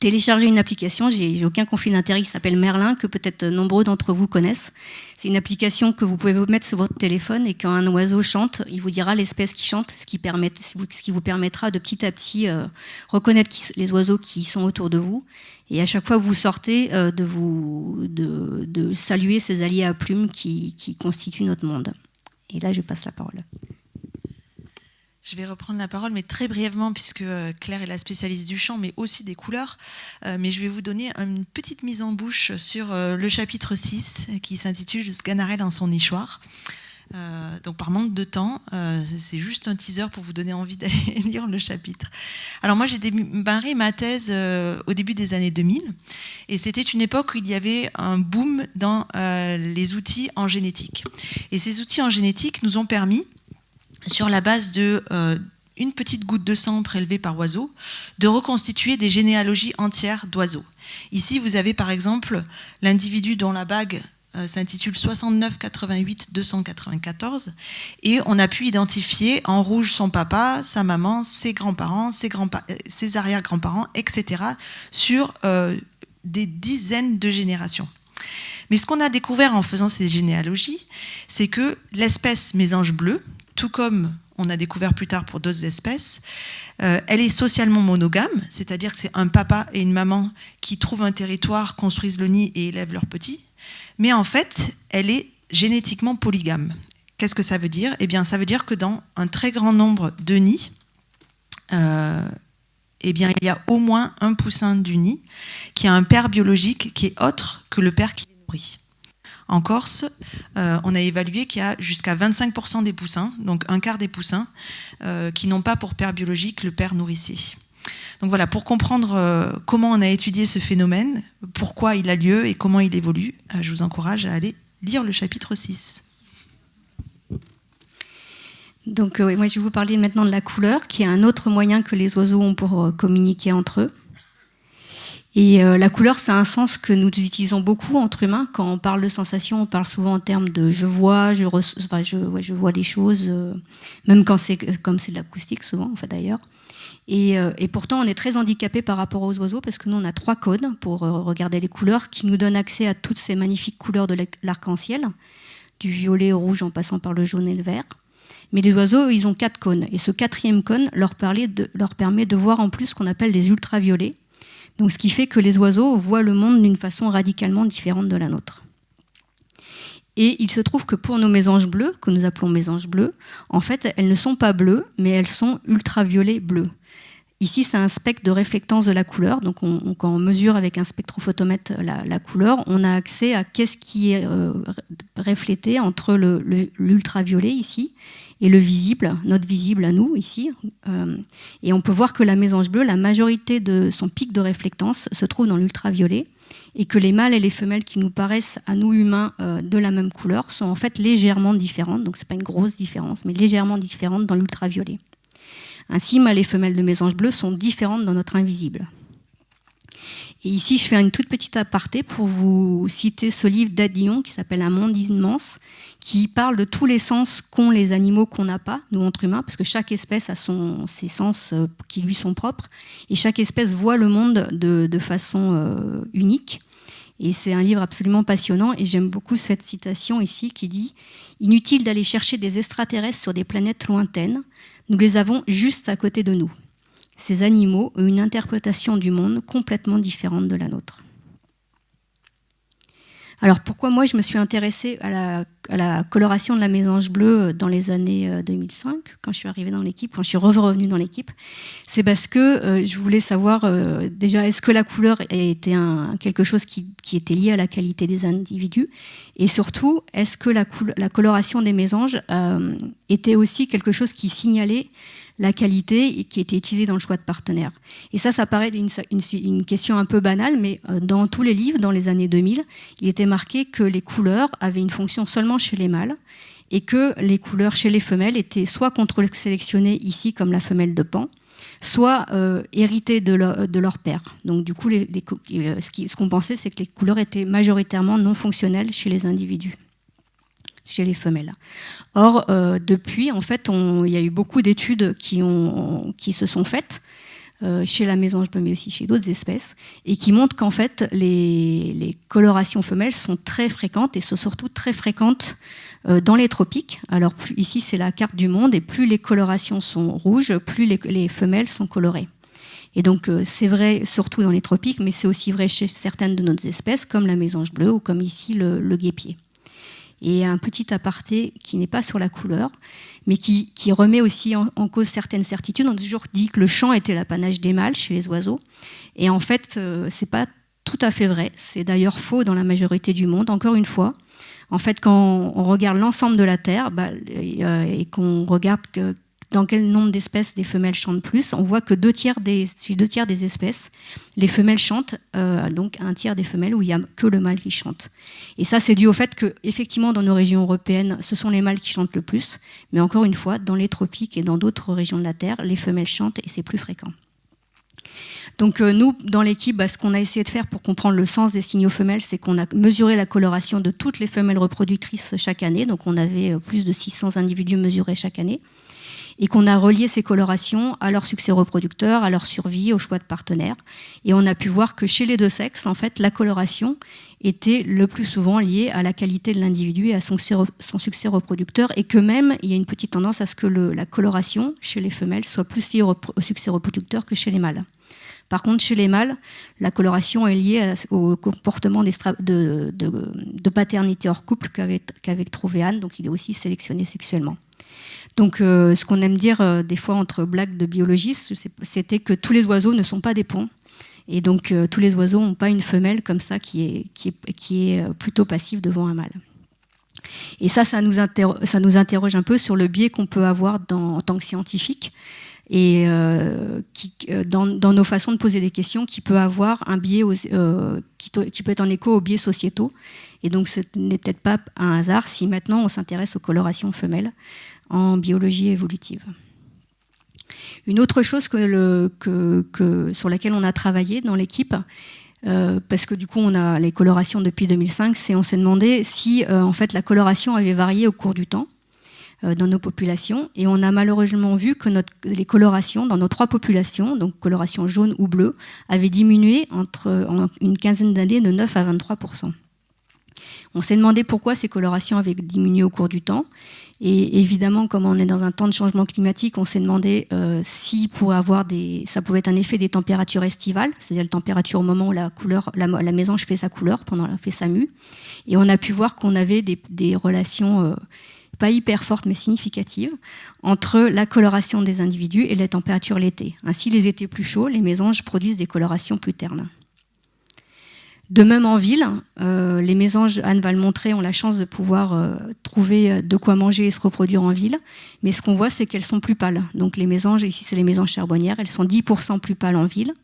télécharger une application, j'ai aucun conflit d'intérêt, qui s'appelle Merlin, que peut-être nombreux d'entre vous connaissent. C'est une application que vous pouvez vous mettre sur votre téléphone, et quand un oiseau chante, il vous dira l'espèce qui chante, ce qui vous permettra de petit à petit reconnaître les oiseaux qui sont autour de vous. Et à chaque fois que vous sortez, de saluer ces alliés à plumes qui constituent notre monde. Et là, je passe la parole. Je vais reprendre la parole, mais très brièvement, puisque Claire est la spécialiste du chant, mais aussi des couleurs. Mais je vais vous donner une petite mise en bouche sur le chapitre 6, qui s'intitule « Sganarelle en son nichoir ». Donc par manque de temps, c'est juste un teaser pour vous donner envie d'aller lire le chapitre. Alors moi j'ai démarré ma thèse au début des années 2000 et c'était une époque où il y avait un boom dans les outils en génétique. Et ces outils en génétique nous ont permis, sur la base de une petite goutte de sang prélevée par oiseau, de reconstituer des généalogies entières d'oiseaux. Ici vous avez par exemple l'individu dont la bague s'intitule 69 88 294 et on a pu identifier en rouge son papa, sa maman, ses grands-parents, ses arrière-grands-parents, etc. sur des dizaines de générations. Mais ce qu'on a découvert en faisant ces généalogies, c'est que l'espèce mésange bleu, tout comme on a découvert plus tard pour d'autres espèces, elle est socialement monogame, c'est-à-dire que c'est un papa et une maman qui trouvent un territoire, construisent le nid et élèvent leurs petits. Mais en fait, elle est génétiquement polygame. Qu'est-ce que ça veut dire ? Eh bien, ça veut dire que dans un très grand nombre de nids, eh bien, il y a au moins un poussin du nid qui a un père biologique qui est autre que le père qui les nourrit. En Corse, on a évalué qu'il y a jusqu'à 25% des poussins, donc un quart des poussins, qui n'ont pas pour père biologique le père nourricier. Donc voilà, pour comprendre comment on a étudié ce phénomène, pourquoi il a lieu et comment il évolue, je vous encourage à aller lire le chapitre 6. Donc moi je vais vous parler maintenant de la couleur, qui est un autre moyen que les oiseaux ont pour communiquer entre eux. Et la couleur, c'est un sens que nous utilisons beaucoup entre humains. Quand on parle de sensation, on parle souvent en termes de je vois, je vois des choses, même quand comme c'est de l'acoustique souvent, en fait d'ailleurs. Et pourtant, on est très handicapé par rapport aux oiseaux parce que nous, on a 3 codes pour regarder les couleurs qui nous donnent accès à toutes ces magnifiques couleurs de l'arc-en-ciel, du violet au rouge en passant par le jaune et le vert. Mais les oiseaux, ils ont 4 cônes. Et ce 4e cône leur permet de voir en plus ce qu'on appelle les ultraviolets. Donc, ce qui fait que les oiseaux voient le monde d'une façon radicalement différente de la nôtre. Et il se trouve que pour nos mésanges bleus, que nous appelons mésanges bleus, en fait, elles ne sont pas bleues, mais elles sont ultraviolets bleus. Ici, c'est un spectre de réflectance de la couleur. Donc, quand on mesure avec un spectrophotomètre la couleur, on a accès à qu'est-ce qui est reflété entre l'ultraviolet ici et le visible, notre visible à nous ici. Et on peut voir que la mésange bleue, la majorité de son pic de réflectance se trouve dans l'ultraviolet et que les mâles et les femelles qui nous paraissent à nous humains de la même couleur sont en fait légèrement différentes. Donc, ce n'est pas une grosse différence, mais légèrement différentes dans l'ultraviolet. Ainsi, mâles et femelles de mésanges bleus sont différentes dans notre invisible. Et ici, je fais une toute petite aparté pour vous citer ce livre d'Ed Dion qui s'appelle « Un monde immense », qui parle de tous les sens qu'ont les animaux qu'on n'a pas, nous, entre humains, parce que chaque espèce a ses sens qui lui sont propres, et chaque espèce voit le monde de façon unique. Et c'est un livre absolument passionnant, et j'aime beaucoup cette citation ici qui dit « Inutile d'aller chercher des extraterrestres sur des planètes lointaines, nous les avons juste à côté de nous. Ces animaux ont une interprétation du monde complètement différente de la nôtre. » Alors pourquoi moi je me suis intéressée à la coloration de la mésange bleue dans les années 2005, quand je suis arrivée dans l'équipe, quand je suis revenue dans l'équipe, c'est parce que je voulais savoir déjà est-ce que la couleur était quelque chose qui était lié à la qualité des individus, et surtout est-ce que la coloration des mésanges était aussi quelque chose qui signalait la qualité qui était utilisée dans le choix de partenaires. Et ça paraît une question un peu banale, mais dans tous les livres, dans les années 2000, il était marqué que les couleurs avaient une fonction seulement chez les mâles et que les couleurs chez les femelles étaient soit contre-sélectionnées ici, comme la femelle de Pan, soit héritées de leur père. Donc du coup, ce qu'on pensait, c'est que les couleurs étaient majoritairement non fonctionnelles chez les individus, chez les femelles. Or, depuis, en fait, il y a eu beaucoup d'études qui se sont faites chez la mésange bleue, mais aussi chez d'autres espèces, et qui montrent qu'en fait, les colorations femelles sont très fréquentes, et sont surtout très fréquentes dans les tropiques. Alors, ici, c'est la carte du monde, et plus les colorations sont rouges, plus les femelles sont colorées. Et donc, c'est vrai surtout dans les tropiques, mais c'est aussi vrai chez certaines de nos espèces, comme la mésange bleue, ou comme ici le guêpier. Et un petit aparté qui n'est pas sur la couleur, mais qui remet aussi en cause certaines certitudes. On a toujours dit que le chant était l'apanage des mâles chez les oiseaux. Et en fait, ce n'est pas tout à fait vrai. C'est d'ailleurs faux dans la majorité du monde. Encore une fois, En fait, quand on regarde l'ensemble de la Terre et qu'on regarde dans quel nombre d'espèces des femelles chantent plus, on voit que chez 2 tiers des espèces, les femelles chantent, donc 1 tiers des femelles où il n'y a que le mâle qui chante. Et ça, c'est dû au fait que, effectivement, dans nos régions européennes, ce sont les mâles qui chantent le plus, mais encore une fois, dans les tropiques et dans d'autres régions de la Terre, les femelles chantent et c'est plus fréquent. Donc nous, dans l'équipe, ce qu'on a essayé de faire pour comprendre le sens des signaux femelles, c'est qu'on a mesuré la coloration de toutes les femelles reproductrices chaque année, donc on avait plus de 600 individus mesurés chaque année, et qu'on a relié ces colorations à leur succès reproducteur, à leur survie, au choix de partenaires. Et on a pu voir que chez les 2 sexes, en fait, la coloration était le plus souvent liée à la qualité de l'individu et à son succès reproducteur, et que même, il y a une petite tendance à ce que la coloration chez les femelles soit plus liée au succès reproducteur que chez les mâles. Par contre, chez les mâles, la coloration est liée au comportement de paternité hors couple qu'avait trouvé Anne, donc il est aussi sélectionné sexuellement. Donc ce qu'on aime dire des fois entre blagues de biologistes, c'était que tous les oiseaux ne sont pas des ponts. Et donc tous les oiseaux n'ont pas une femelle comme ça qui est plutôt passive devant un mâle. Et ça nous interroge un peu sur le biais qu'on peut avoir en tant que scientifique et dans nos façons de poser des questions, qui peut avoir un biais qui peut être en écho aux biais sociétaux. Et donc ce n'est peut-être pas un hasard si maintenant on s'intéresse aux colorations femelles en biologie évolutive. Une autre chose sur laquelle on a travaillé dans l'équipe, parce que du coup on a les colorations depuis 2005, c'est on s'est demandé si en fait la coloration avait varié au cours du temps dans nos populations, et on a malheureusement vu que les colorations dans nos 3 populations, donc coloration jaune ou bleue, avaient diminué en une quinzaine d'années de 9 à 23%. On s'est demandé pourquoi ces colorations avaient diminué au cours du temps. Et évidemment, comme on est dans un temps de changement climatique, on s'est demandé si ça pouvait être un effet des températures estivales, c'est-à-dire la température au moment où la mésange fait sa couleur, fait sa mue. Et on a pu voir qu'on avait des relations pas hyper fortes mais significatives entre la coloration des individus et les températures l'été. Ainsi, les étés plus chauds, les mésanges produisent des colorations plus ternes. De même en ville, les mésanges, Anne va le montrer, ont la chance de pouvoir trouver de quoi manger et se reproduire en ville. Mais ce qu'on voit, c'est qu'elles sont plus pâles. Donc les mésanges, ici c'est les mésanges charbonnières, elles sont 10% plus pâles en ville.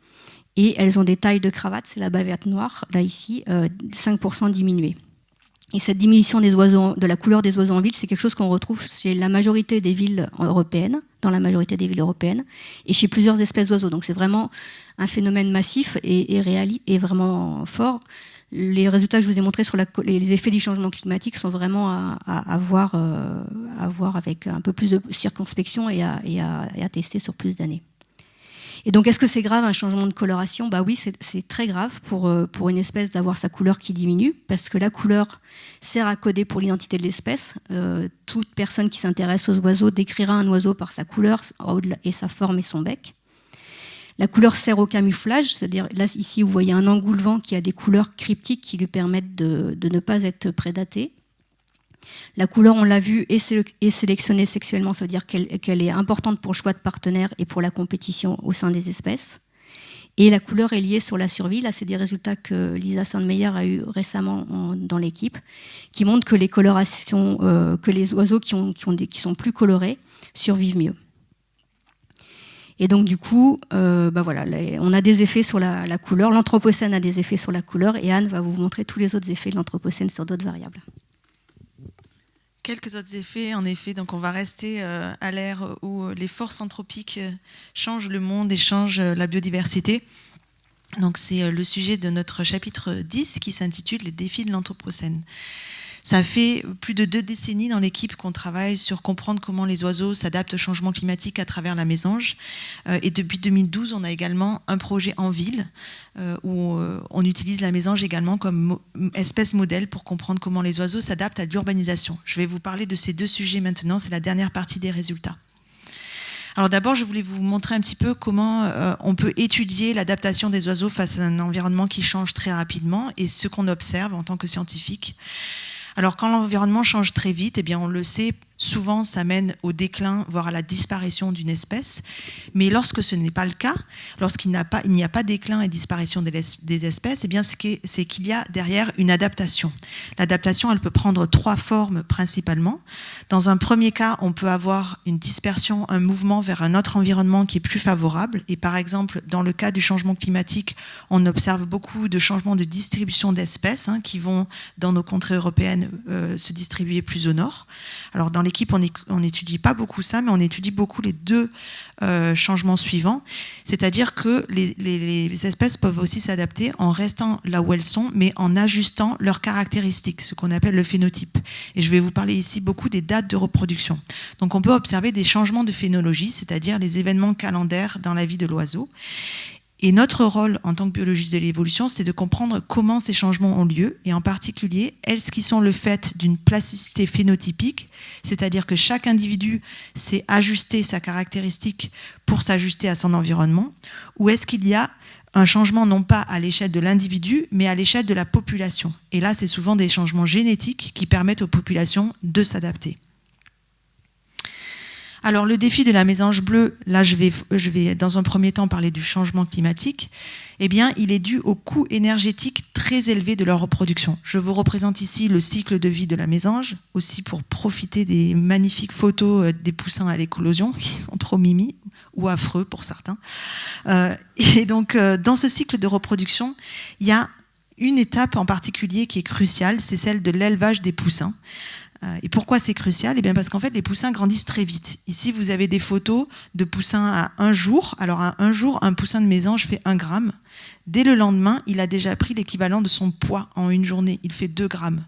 Et elles ont des tailles de cravate, c'est la bavette noire, là ici, 5% diminuées. Et cette diminution de la couleur des oiseaux en ville, c'est quelque chose qu'on retrouve chez la majorité des villes européennes, dans la majorité des villes européennes, et chez plusieurs espèces d'oiseaux. Donc c'est vraiment un phénomène massif et réel et vraiment fort. Les résultats que je vous ai montrés sur les effets du changement climatique sont vraiment à voir avec un peu plus de circonspection et à tester sur plus d'années. Et donc, est-ce que c'est grave un changement de coloration ? Oui, c'est très grave pour une espèce d'avoir sa couleur qui diminue, parce que la couleur sert à coder pour l'identité de l'espèce. Toute personne qui s'intéresse aux oiseaux décrira un oiseau par sa couleur et sa forme et son bec. La couleur sert au camouflage, c'est-à-dire là ici vous voyez un engoulevent qui a des couleurs cryptiques qui lui permettent de ne pas être prédaté. La couleur, on l'a vu, est sélectionnée sexuellement, ça veut dire qu'elle est importante pour le choix de partenaires et pour la compétition au sein des espèces. Et la couleur est liée sur la survie. Là, c'est des résultats que Lisa Sandmeyer a eu récemment dans l'équipe, qui montrent que les colorations, que les oiseaux qui sont plus colorés survivent mieux. Et donc du coup, voilà, on a des effets sur la couleur. L'anthropocène a des effets sur la couleur, et Anne va vous montrer tous les autres effets de l'anthropocène sur d'autres variables. Quelques autres effets, en effet. Donc on va rester à l'ère où les forces anthropiques changent le monde et changent la biodiversité. Donc c'est le sujet de notre chapitre 10 qui s'intitule « Les défis de l'anthropocène ». Ça fait plus de 2 décennies dans l'équipe qu'on travaille sur comprendre comment les oiseaux s'adaptent au changement climatique à travers la mésange. Et depuis 2012, on a également un projet en ville où on utilise la mésange également comme espèce modèle pour comprendre comment les oiseaux s'adaptent à l'urbanisation. Je vais vous parler de ces 2 sujets maintenant, c'est la dernière partie des résultats. Alors d'abord, je voulais vous montrer un petit peu comment on peut étudier l'adaptation des oiseaux face à un environnement qui change très rapidement et ce qu'on observe en tant que scientifique. Alors quand l'environnement change très vite, eh bien on le sait souvent ça mène au déclin, voire à la disparition d'une espèce. Mais lorsque ce n'est pas le cas, lorsqu'il n'y a pas déclin et disparition des espèces, eh bien c'est qu'il y a derrière une adaptation. L'adaptation, elle peut prendre 3 formes principalement. Dans un premier cas, on peut avoir une dispersion, un mouvement vers un autre environnement qui est plus favorable. Et par exemple, dans le cas du changement climatique, on observe beaucoup de changements de distribution d'espèces qui vont, dans nos contrées européennes, se distribuer plus au nord. Alors dans l'équipe, on n'étudie pas beaucoup ça, mais on étudie beaucoup les 2 changements suivants. C'est-à-dire que les espèces peuvent aussi s'adapter en restant là où elles sont, mais en ajustant leurs caractéristiques, ce qu'on appelle le phénotype. Et je vais vous parler ici beaucoup des dates de reproduction. Donc on peut observer des changements de phénologie, c'est-à-dire les événements calendaires dans la vie de l'oiseau. Et notre rôle en tant que biologiste de l'évolution, c'est de comprendre comment ces changements ont lieu, et en particulier, est-ce qu'ils sont le fait d'une plasticité phénotypique, c'est-à-dire que chaque individu sait ajuster sa caractéristique pour s'ajuster à son environnement, ou est-ce qu'il y a un changement non pas à l'échelle de l'individu, mais à l'échelle de la population. Et là, c'est souvent des changements génétiques qui permettent aux populations de s'adapter. Alors le défi de la mésange bleue, là je vais dans un premier temps parler du changement climatique, eh bien il est dû au coût énergétique très élevé de leur reproduction. Je vous représente ici le cycle de vie de la mésange, aussi pour profiter des magnifiques photos des poussins à l'éclosion, qui sont trop mimi, ou affreux pour certains. Et donc dans ce cycle de reproduction, il y a une étape en particulier qui est cruciale, c'est celle de l'élevage des poussins. Et pourquoi c'est crucial ? Eh bien parce qu'en fait, les poussins grandissent très vite. Ici, vous avez des photos de poussins à 1 jour. Alors, à 1 jour, un poussin de mésange fait 1 gramme. Dès le lendemain, il a déjà pris l'équivalent de son poids en 1 journée. Il fait 2 grammes.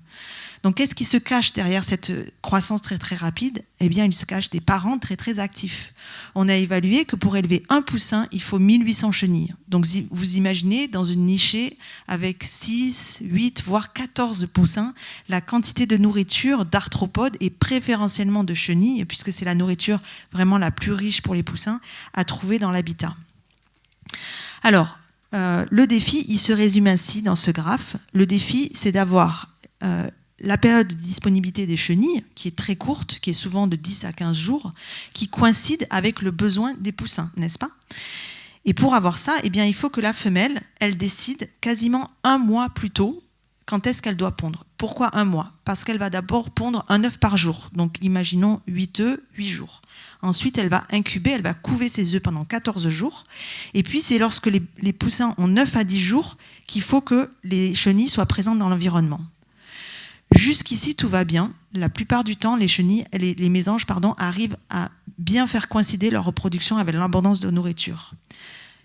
Donc, qu'est-ce qui se cache derrière cette croissance très, très rapide ? Eh bien, il se cache des parents très, très actifs. On a évalué que pour élever un poussin, il faut 1800 chenilles. Donc, vous imaginez, dans une nichée, avec 6, 8, voire 14 poussins, la quantité de nourriture d'arthropodes et préférentiellement de chenilles, puisque c'est la nourriture vraiment la plus riche pour les poussins, à trouver dans l'habitat. Alors, le défi, il se résume ainsi dans ce graphe. Le défi, c'est d'avoir la période de disponibilité des chenilles, qui est très courte, qui est souvent de 10 à 15 jours, qui coïncide avec le besoin des poussins, n'est-ce pas ? Et pour avoir ça, eh bien, il faut que la femelle, elle décide quasiment 1 mois plus tôt quand est-ce qu'elle doit pondre. Pourquoi 1 mois ? Parce qu'elle va d'abord pondre un œuf par jour. Donc imaginons 8 œufs, 8 jours. Ensuite, elle va incuber, elle va couver ses œufs pendant 14 jours. Et puis, c'est lorsque les poussins ont 9 à 10 jours qu'il faut que les chenilles soient présentes dans l'environnement. Jusqu'ici, tout va bien. La plupart du temps, les mésanges arrivent à bien faire coïncider leur reproduction avec l'abondance de nourriture.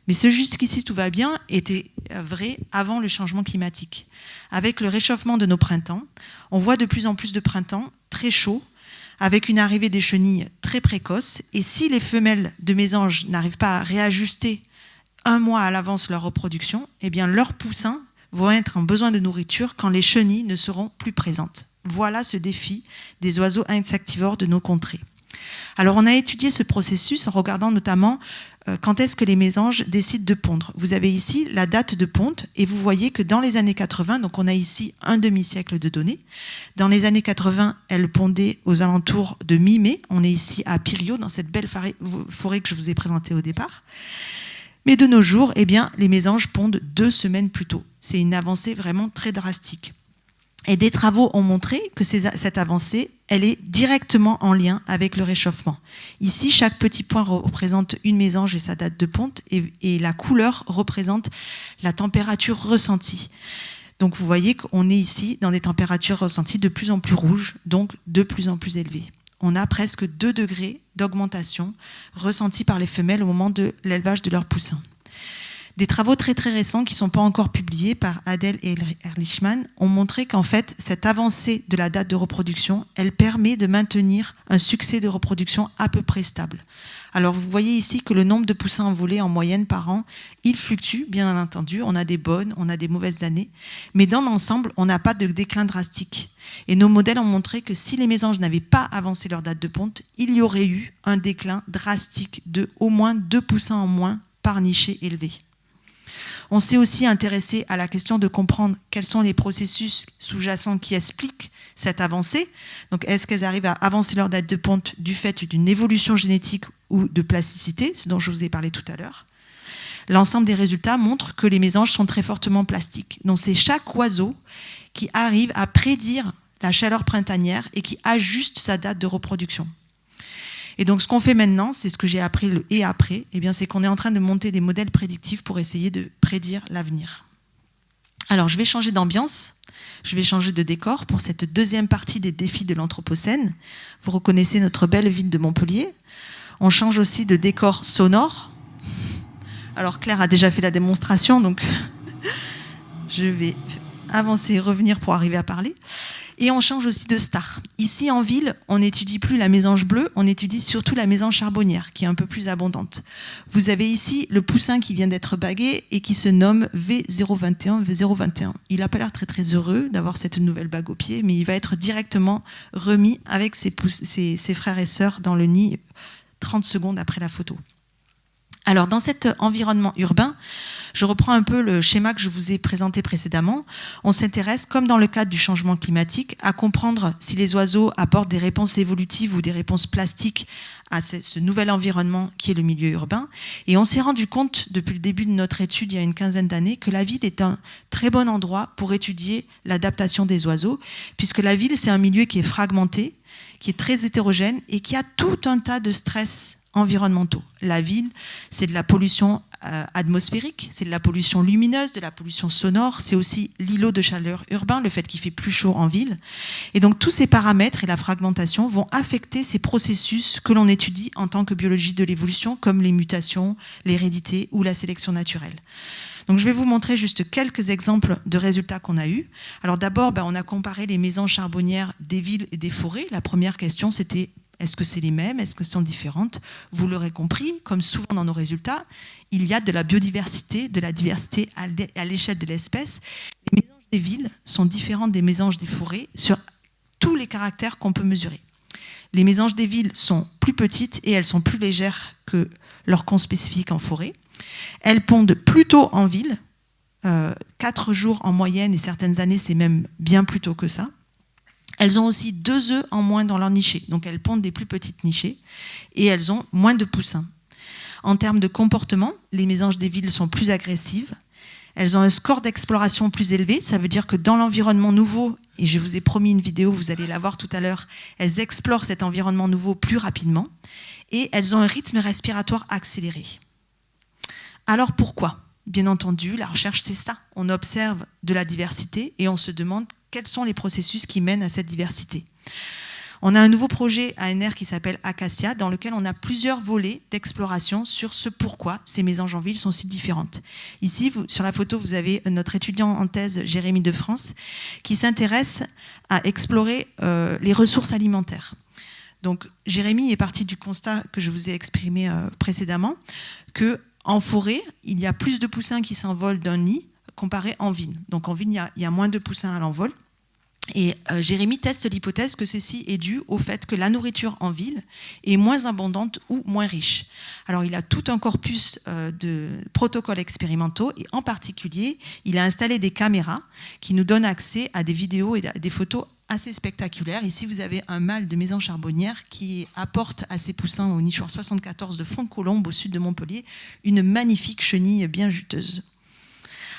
Mais ce jusqu'ici, tout va bien était vrai avant le changement climatique. Avec le réchauffement de nos printemps, on voit de plus en plus de printemps très chauds, avec une arrivée des chenilles très précoce. Et si les femelles de mésanges n'arrivent pas à réajuster 1 mois à l'avance leur reproduction, eh bien leurs poussins vont être en besoin de nourriture quand les chenilles ne seront plus présentes. Voilà ce défi des oiseaux insectivores de nos contrées. Alors on a étudié ce processus en regardant notamment quand est-ce que les mésanges décident de pondre. Vous avez ici la date de ponte et vous voyez que dans les années 80, donc on a ici un demi-siècle de données, dans les années 80, elles pondaient aux alentours de mi-mai. On est ici à Pirio, dans cette belle forêt que je vous ai présentée au départ. Mais de nos jours, eh bien, les mésanges pondent 2 semaines plus tôt. C'est une avancée vraiment très drastique. Et des travaux ont montré que cette avancée, elle est directement en lien avec le réchauffement. Ici, chaque petit point représente une mésange et sa date de ponte, et la couleur représente la température ressentie. Donc vous voyez qu'on est ici dans des températures ressenties de plus en plus rouges, donc de plus en plus élevées. On a presque 2 degrés d'augmentation ressentis par les femelles au moment de l'élevage de leurs poussins. Des travaux très très récents qui ne sont pas encore publiés par Adel et Ehrlichman ont montré qu'en fait, cette avancée de la date de reproduction, elle permet de maintenir un succès de reproduction à peu près stable. Alors vous voyez ici que le nombre de poussins envolés en moyenne par an, il fluctue, bien entendu. On a des bonnes, on a des mauvaises années. Mais dans l'ensemble, on n'a pas de déclin drastique. Et nos modèles ont montré que si les mésanges n'avaient pas avancé leur date de ponte, il y aurait eu un déclin drastique de au moins 2 poussins en moins par nichée élevée. On s'est aussi intéressé à la question de comprendre quels sont les processus sous-jacents qui expliquent cette avancée. Donc, est-ce qu'elles arrivent à avancer leur date de ponte du fait d'une évolution génétique ou de plasticité, ce dont je vous ai parlé tout à l'heure? L'ensemble des résultats montre que les mésanges sont très fortement plastiques. Donc, c'est chaque oiseau qui arrive à prédire la chaleur printanière et qui ajuste sa date de reproduction. Et donc, ce qu'on fait maintenant, c'est ce que j'ai appris le et après, eh bien, c'est qu'on est en train de monter des modèles prédictifs pour essayer de prédire l'avenir. Alors, je vais changer d'ambiance, je vais changer de décor pour cette deuxième partie des défis de l'Anthropocène. Vous reconnaissez notre belle ville de Montpellier. On change aussi de décor sonore. Alors, Claire a déjà fait la démonstration, donc je vais avancer et revenir pour arriver à parler. Et on change aussi de star. Ici, en ville, on n'étudie plus la mésange bleue, on étudie surtout la mésange charbonnière, qui est un peu plus abondante. Vous avez ici le poussin qui vient d'être bagué et qui se nomme V021, V021. Il n'a pas l'air très très heureux d'avoir cette nouvelle bague au pied, mais il va être directement remis avec ses frères et sœurs dans le nid 30 secondes après la photo. Alors, dans cet environnement urbain, je reprends un peu le schéma que je vous ai présenté précédemment. On s'intéresse, comme dans le cadre du changement climatique, à comprendre si les oiseaux apportent des réponses évolutives ou des réponses plastiques à ce nouvel environnement qui est le milieu urbain. Et on s'est rendu compte, depuis le début de notre étude, il y a une quinzaine d'années, que la ville est un très bon endroit pour étudier l'adaptation des oiseaux, puisque la ville, c'est un milieu qui est fragmenté, qui est très hétérogène et qui a tout un tas de stress environnementaux. La ville, c'est de la pollution atmosphérique, c'est de la pollution lumineuse, de la pollution sonore, c'est aussi l'îlot de chaleur urbain, le fait qu'il fait plus chaud en ville. Et donc tous ces paramètres et la fragmentation vont affecter ces processus que l'on étudie en tant que biologie de l'évolution, comme les mutations, l'hérédité ou la sélection naturelle. Donc je vais vous montrer juste quelques exemples de résultats qu'on a eus. Alors d'abord, on a comparé les mésanges charbonnières des villes et des forêts. La première question, c'était: est-ce que c'est les mêmes? Est-ce que ce sont différentes? Vous l'aurez compris, comme souvent dans nos résultats, il y a de la biodiversité, de la diversité à l'échelle de l'espèce. Les mésanges des villes sont différentes des mésanges des forêts sur tous les caractères qu'on peut mesurer. Les mésanges des villes sont plus petites et elles sont plus légères que leurs conspécifiques en forêt. Elles pondent plus tôt en ville, 4 jours en moyenne, et certaines années c'est même bien plus tôt que ça. Elles ont aussi 2 œufs en moins dans leur nichée, donc elles pondent des plus petites nichées, et elles ont moins de poussins. En termes de comportement, les mésanges des villes sont plus agressives. Elles ont un score d'exploration plus élevé, ça veut dire que dans l'environnement nouveau, et je vous ai promis une vidéo, vous allez la voir tout à l'heure, elles explorent cet environnement nouveau plus rapidement, et elles ont un rythme respiratoire accéléré. Alors pourquoi? Bien entendu, la recherche c'est ça. On observe de la diversité et on se demande quels sont les processus qui mènent à cette diversité. On a un nouveau projet ANR qui s'appelle Acacia, dans lequel on a plusieurs volets d'exploration sur ce pourquoi ces mésanges en ville sont si différentes. Ici, sur la photo, vous avez notre étudiant en thèse, Jérémy de France, qui s'intéresse à explorer les ressources alimentaires. Donc, Jérémy est parti du constat que je vous ai exprimé précédemment, qu'en forêt, il y a plus de poussins qui s'envolent d'un nid comparé en ville. Donc en ville, il y a moins de poussins à l'envol. Et Jérémy teste l'hypothèse que ceci est dû au fait que la nourriture en ville est moins abondante ou moins riche. Alors il a tout un corpus de protocoles expérimentaux et en particulier, il a installé des caméras qui nous donnent accès à des vidéos et des photos assez spectaculaires. Ici, vous avez un mâle de mésange charbonnière qui apporte à ses poussins au nichoir 74 de Font-de-Colombe, au sud de Montpellier, une magnifique chenille bien juteuse.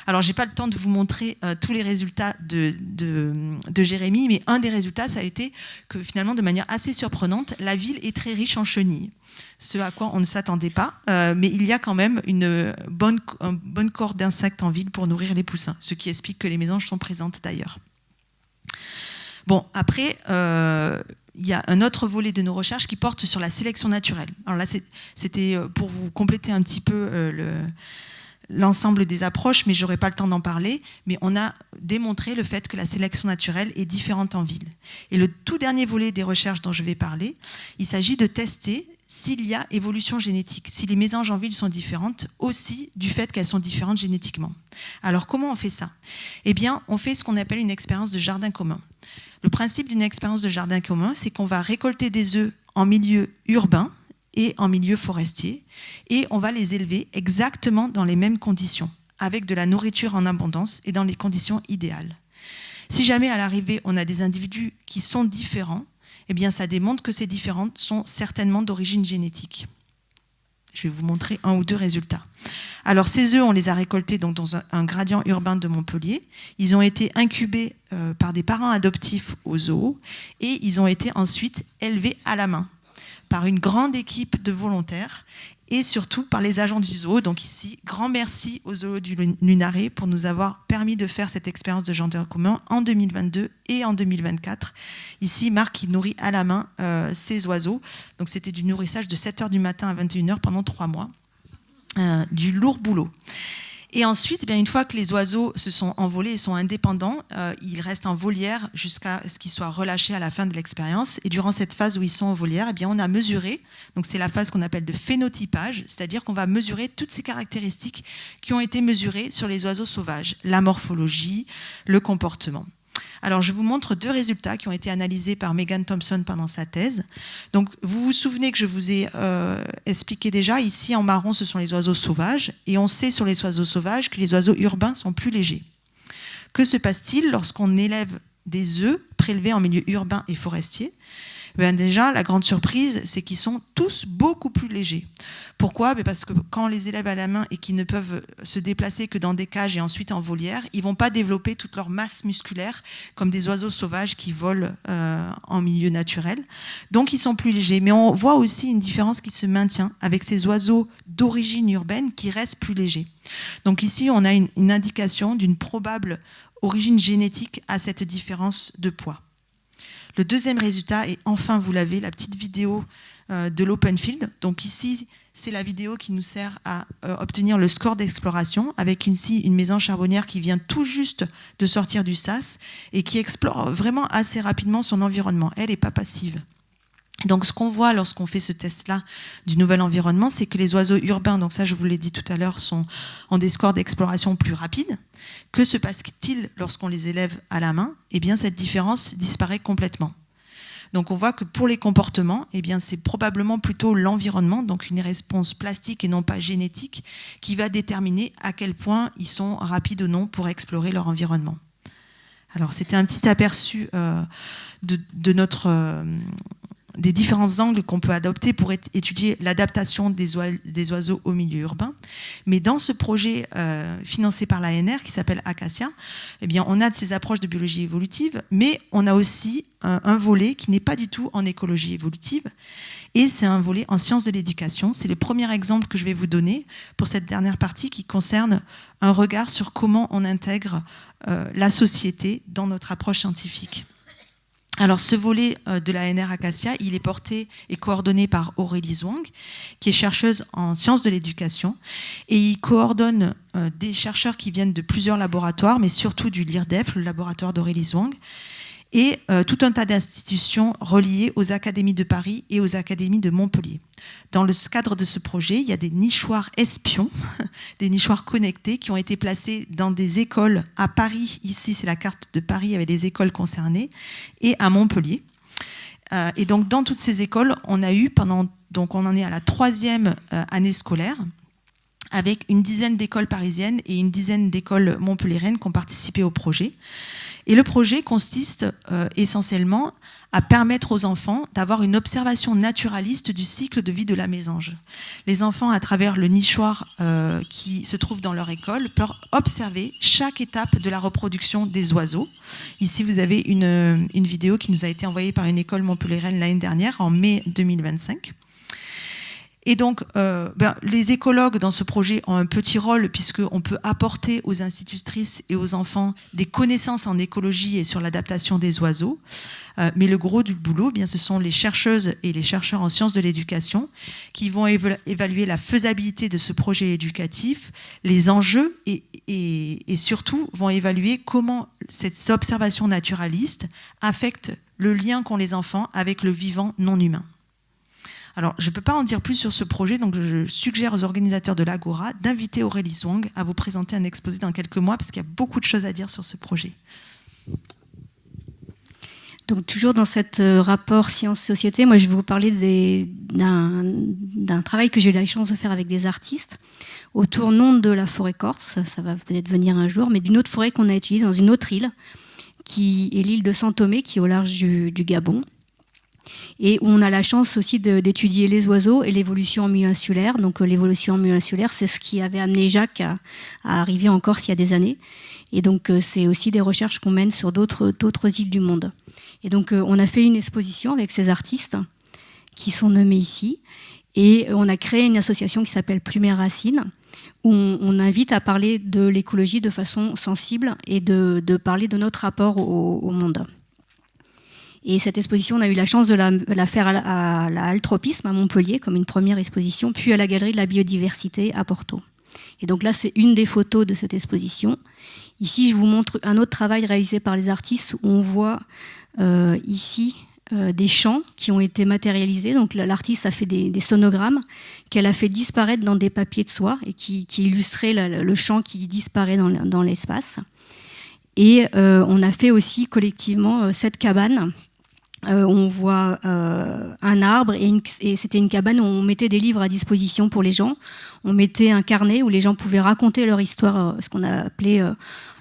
Alors, je n'ai pas le temps de vous montrer tous les résultats de Jérémy, mais un des résultats, ça a été que finalement, de manière assez surprenante, la ville est très riche en chenilles. Ce à quoi on ne s'attendait pas, mais il y a quand même une bonne cohorte d'insectes en ville pour nourrir les poussins, ce qui explique que les mésanges sont présentes d'ailleurs. Bon, après, il y a un autre volet de nos recherches qui porte sur la sélection naturelle. Alors là, c'était pour vous compléter un petit peu l'ensemble des approches, mais je n'aurai pas le temps d'en parler, mais on a démontré le fait que la sélection naturelle est différente en ville. Et le tout dernier volet des recherches dont je vais parler, il s'agit de tester s'il y a évolution génétique, si les mésanges en ville sont différentes, aussi du fait qu'elles sont différentes génétiquement. Alors comment on fait ça? Eh bien, on fait ce qu'on appelle une expérience de jardin commun. Le principe d'une expérience de jardin commun, c'est qu'on va récolter des œufs en milieu urbain et en milieu forestier, et on va les élever exactement dans les mêmes conditions, avec de la nourriture en abondance et dans les conditions idéales. Si jamais à l'arrivée, on a des individus qui sont différents, eh bien, ça démontre que ces différents sont certainement d'origine génétique. Je vais vous montrer 1 ou 2 résultats. Alors, ces œufs, on les a récoltés donc, dans un gradient urbain de Montpellier. Ils ont été incubés par des parents adoptifs au zoo et ils ont été ensuite élevés à la main par une grande équipe de volontaires et surtout par les agents du zoo. Donc ici, grand merci au zoo du Lunaret pour nous avoir permis de faire cette expérience de jardin commun en 2022 et en 2024. Ici, Marc, il nourrit à la main ces oiseaux. Donc c'était du nourrissage de 7h du matin à 21h pendant 3 mois. Du lourd boulot. Et ensuite, eh bien, une fois que les oiseaux se sont envolés et sont indépendants, ils restent en volière jusqu'à ce qu'ils soient relâchés à la fin de l'expérience. Et durant cette phase où ils sont en volière, eh bien, on a mesuré, donc c'est la phase qu'on appelle de phénotypage, c'est-à-dire qu'on va mesurer toutes ces caractéristiques qui ont été mesurées sur les oiseaux sauvages, la morphologie, le comportement. Alors, je vous montre 2 résultats qui ont été analysés par Megan Thompson pendant sa thèse. Donc, vous vous souvenez que je vous ai expliqué déjà, ici en marron, ce sont les oiseaux sauvages, et on sait sur les oiseaux sauvages que les oiseaux urbains sont plus légers. Que se passe-t-il lorsqu'on élève des œufs prélevés en milieu urbain et forestier ? Ben déjà, la grande surprise, c'est qu'ils sont tous beaucoup plus légers. Pourquoi ? Ben parce que quand on les élève à la main et qu'ils ne peuvent se déplacer que dans des cages et ensuite en volière, ils ne vont pas développer toute leur masse musculaire comme des oiseaux sauvages qui volent en milieu naturel. Donc, ils sont plus légers. Mais on voit aussi une différence qui se maintient avec ces oiseaux d'origine urbaine qui restent plus légers. Donc ici, on a une indication d'une probable origine génétique à cette différence de poids. Le deuxième résultat, et enfin vous l'avez, la petite vidéo de l'Open Field. Donc ici, c'est la vidéo qui nous sert à obtenir le score d'exploration avec ici une maison charbonnière qui vient tout juste de sortir du sas et qui explore vraiment assez rapidement son environnement. Elle n'est pas passive. Donc ce qu'on voit lorsqu'on fait ce test-là du nouvel environnement, c'est que les oiseaux urbains, donc ça je vous l'ai dit tout à l'heure, ont des scores d'exploration plus rapides. Que se passe-t-il lorsqu'on les élève à la main ? Eh bien cette différence disparaît complètement. Donc on voit que pour les comportements, eh bien c'est probablement plutôt l'environnement, donc une réponse plastique et non pas génétique, qui va déterminer à quel point ils sont rapides ou non pour explorer leur environnement. Alors c'était un petit aperçu des différents angles qu'on peut adopter pour étudier l'adaptation des oiseaux au milieu urbain. Mais dans ce projet financé par l'ANR qui s'appelle Acacia, eh bien, on a de ces approches de biologie évolutive, mais on a aussi un volet qui n'est pas du tout en écologie évolutive, et c'est un volet en sciences de l'éducation. C'est le premier exemple que je vais vous donner pour cette dernière partie qui concerne un regard sur comment on intègre la société dans notre approche scientifique. Alors ce volet de l'ANR Acacia, il est porté et coordonné par Aurélie Zhuang, qui est chercheuse en sciences de l'éducation, et il coordonne des chercheurs qui viennent de plusieurs laboratoires, mais surtout du LIRDEF, le laboratoire d'Aurélie Zhuang, et tout un tas d'institutions reliées aux académies de Paris et aux académies de Montpellier. Dans le cadre de ce projet, il y a des nichoirs espions, des nichoirs connectés qui ont été placés dans des écoles à Paris. Ici, c'est la carte de Paris avec les écoles concernées, et à Montpellier. Et donc, dans toutes ces écoles, on a eu donc on en est à la 3e année scolaire, avec une dizaine d'écoles parisiennes et une dizaine d'écoles montpelliéraines qui ont participé au projet. Et le projet consiste essentiellement à permettre aux enfants d'avoir une observation naturaliste du cycle de vie de la mésange. Les enfants, à travers le nichoir qui se trouve dans leur école, peuvent observer chaque étape de la reproduction des oiseaux. Ici, vous avez une vidéo qui nous a été envoyée par une école montpelliéraine l'année dernière, en mai 2025. Et donc, les écologues dans ce projet ont un petit rôle puisqu'on peut apporter aux institutrices et aux enfants des connaissances en écologie et sur l'adaptation des oiseaux. Mais le gros du boulot, bien, ce sont les chercheuses et les chercheurs en sciences de l'éducation qui vont évaluer la faisabilité de ce projet éducatif, les enjeux et surtout vont évaluer comment cette observation naturaliste affecte le lien qu'ont les enfants avec le vivant non humain. Alors, je ne peux pas en dire plus sur ce projet, donc je suggère aux organisateurs de l'Agora d'inviter Aurélie Zhuang à vous présenter un exposé dans quelques mois, parce qu'il y a beaucoup de choses à dire sur ce projet. Donc, toujours dans cet rapport science-société, moi, je vais vous parler d'un travail que j'ai eu la chance de faire avec des artistes autour non de la forêt corse, ça va peut-être venir un jour, mais d'une autre forêt qu'on a étudiée dans une autre île, qui est l'île de São Tomé, qui est au large du Gabon, et où on a la chance aussi d'étudier les oiseaux et l'évolution en milieu insulaire. Donc l'évolution en milieu insulaire, c'est ce qui avait amené Jacques à arriver en Corse il y a des années. Et donc c'est aussi des recherches qu'on mène sur d'autres îles du monde. Et donc on a fait une exposition avec ces artistes qui sont nommés ici. Et on a créé une association qui s'appelle Plumes et Racines, où on invite à parler de l'écologie de façon sensible et de parler de notre rapport au monde. Et cette exposition, on a eu la chance de la faire à la Altropisme à Montpellier, comme une première exposition, puis à la Galerie de la Biodiversité à Porto. Et donc là, c'est une des photos de cette exposition. Ici, je vous montre un autre travail réalisé par les artistes, où on voit ici des chants qui ont été matérialisés. Donc l'artiste a fait des sonogrammes qu'elle a fait disparaître dans des papiers de soie et qui illustraient le chant qui disparaît dans l'espace. Et on a fait aussi collectivement cette cabane. On voit un arbre et c'était une cabane où on mettait des livres à disposition pour les gens. On mettait un carnet où les gens pouvaient raconter leur histoire, ce qu'on a appelé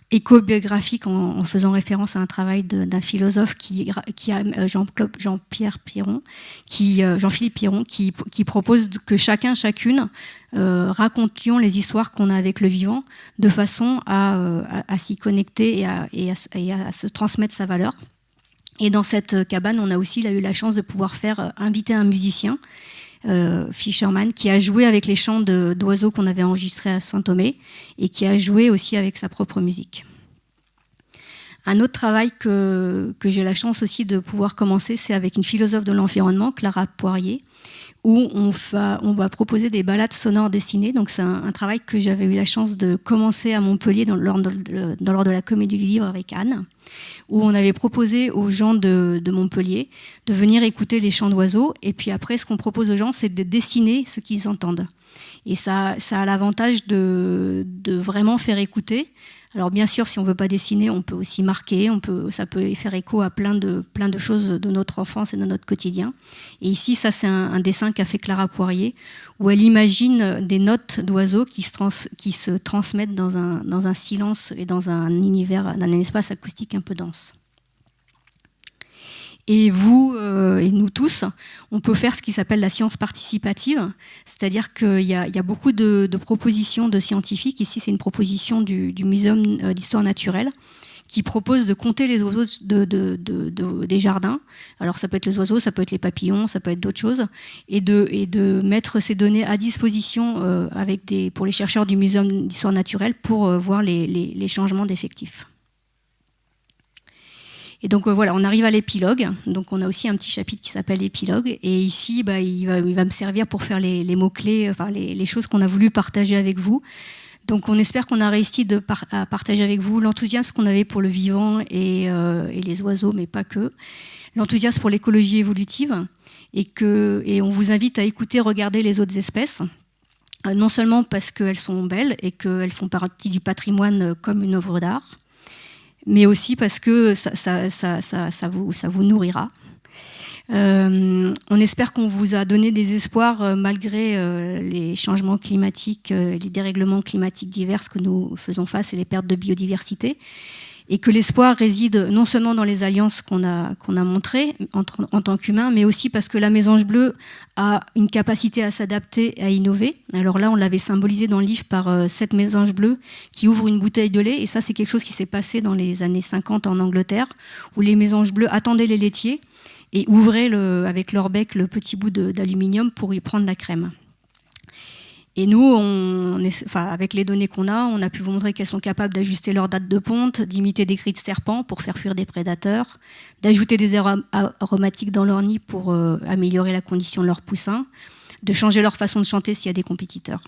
éco-biographique, en faisant référence à un travail d'un philosophe Jean-Philippe Piron, qui propose que chacune racontions les histoires qu'on a avec le vivant de façon à s'y connecter et à se transmettre sa valeur. Et dans cette cabane, on a aussi eu la chance de pouvoir inviter un musicien, Fisherman, qui a joué avec les chants d'oiseaux qu'on avait enregistrés à São Tomé et qui a joué aussi avec sa propre musique. Un autre travail que j'ai la chance aussi de pouvoir commencer, c'est avec une philosophe de l'environnement, Clara Poirier, où on va proposer des balades sonores dessinées. Donc c'est un travail que j'avais eu la chance de commencer à Montpellier lors de la Comédie du Livre avec Anne, où on avait proposé aux gens de Montpellier de venir écouter les chants d'oiseaux. Et puis après, ce qu'on propose aux gens, c'est de dessiner ce qu'ils entendent. Et ça a l'avantage de vraiment faire écouter. Alors bien sûr, si on ne veut pas dessiner, on peut aussi marquer, ça peut faire écho à plein de choses de notre enfance et de notre quotidien. Et ici, ça c'est un dessin qu'a fait Clara Poirier, où elle imagine des notes d'oiseaux qui se transmettent dans un silence et dans un univers, dans un espace acoustique un peu dense. Et vous et nous tous, on peut faire ce qui s'appelle la science participative, c'est-à-dire qu'il y a beaucoup de propositions de scientifiques. Ici, c'est une proposition du Muséum d'histoire naturelle qui propose de compter les oiseaux des jardins. Alors ça peut être les oiseaux, ça peut être les papillons, ça peut être d'autres choses, et de mettre ces données à disposition pour les chercheurs du Muséum d'histoire naturelle pour voir les changements d'effectifs. Et donc voilà, on arrive à l'épilogue. Donc on a aussi un petit chapitre qui s'appelle l'épilogue. Et ici, il va me servir pour faire les mots-clés, enfin les choses qu'on a voulu partager avec vous. Donc on espère qu'on a réussi à partager avec vous l'enthousiasme qu'on avait pour le vivant et les oiseaux, mais pas que. L'enthousiasme pour l'écologie évolutive. Et on vous invite à écouter, regarder les autres espèces. Non seulement parce qu'elles sont belles et qu'elles font partie du patrimoine comme une œuvre d'art, mais aussi parce que ça vous nourrira. On espère qu'on vous a donné des espoirs malgré les changements climatiques, les dérèglements climatiques divers que nous faisons face et les pertes de biodiversité. Et que l'espoir réside non seulement dans les alliances qu'on a montrées en tant qu'humains, mais aussi parce que la mésange bleue a une capacité à s'adapter et à innover. Alors là, on l'avait symbolisé dans le livre par cette mésange bleue qui ouvre une bouteille de lait. Et ça, c'est quelque chose qui s'est passé dans les années 50 en Angleterre, où les mésanges bleues attendaient les laitiers et ouvraient avec leur bec le petit bout d'aluminium pour y prendre la crème. Et nous, avec les données qu'on a, on a pu vous montrer qu'elles sont capables d'ajuster leur date de ponte, d'imiter des cris de serpents pour faire fuir des prédateurs, d'ajouter des herbes aromatiques dans leur nid pour améliorer la condition de leurs poussins, de changer leur façon de chanter s'il y a des compétiteurs.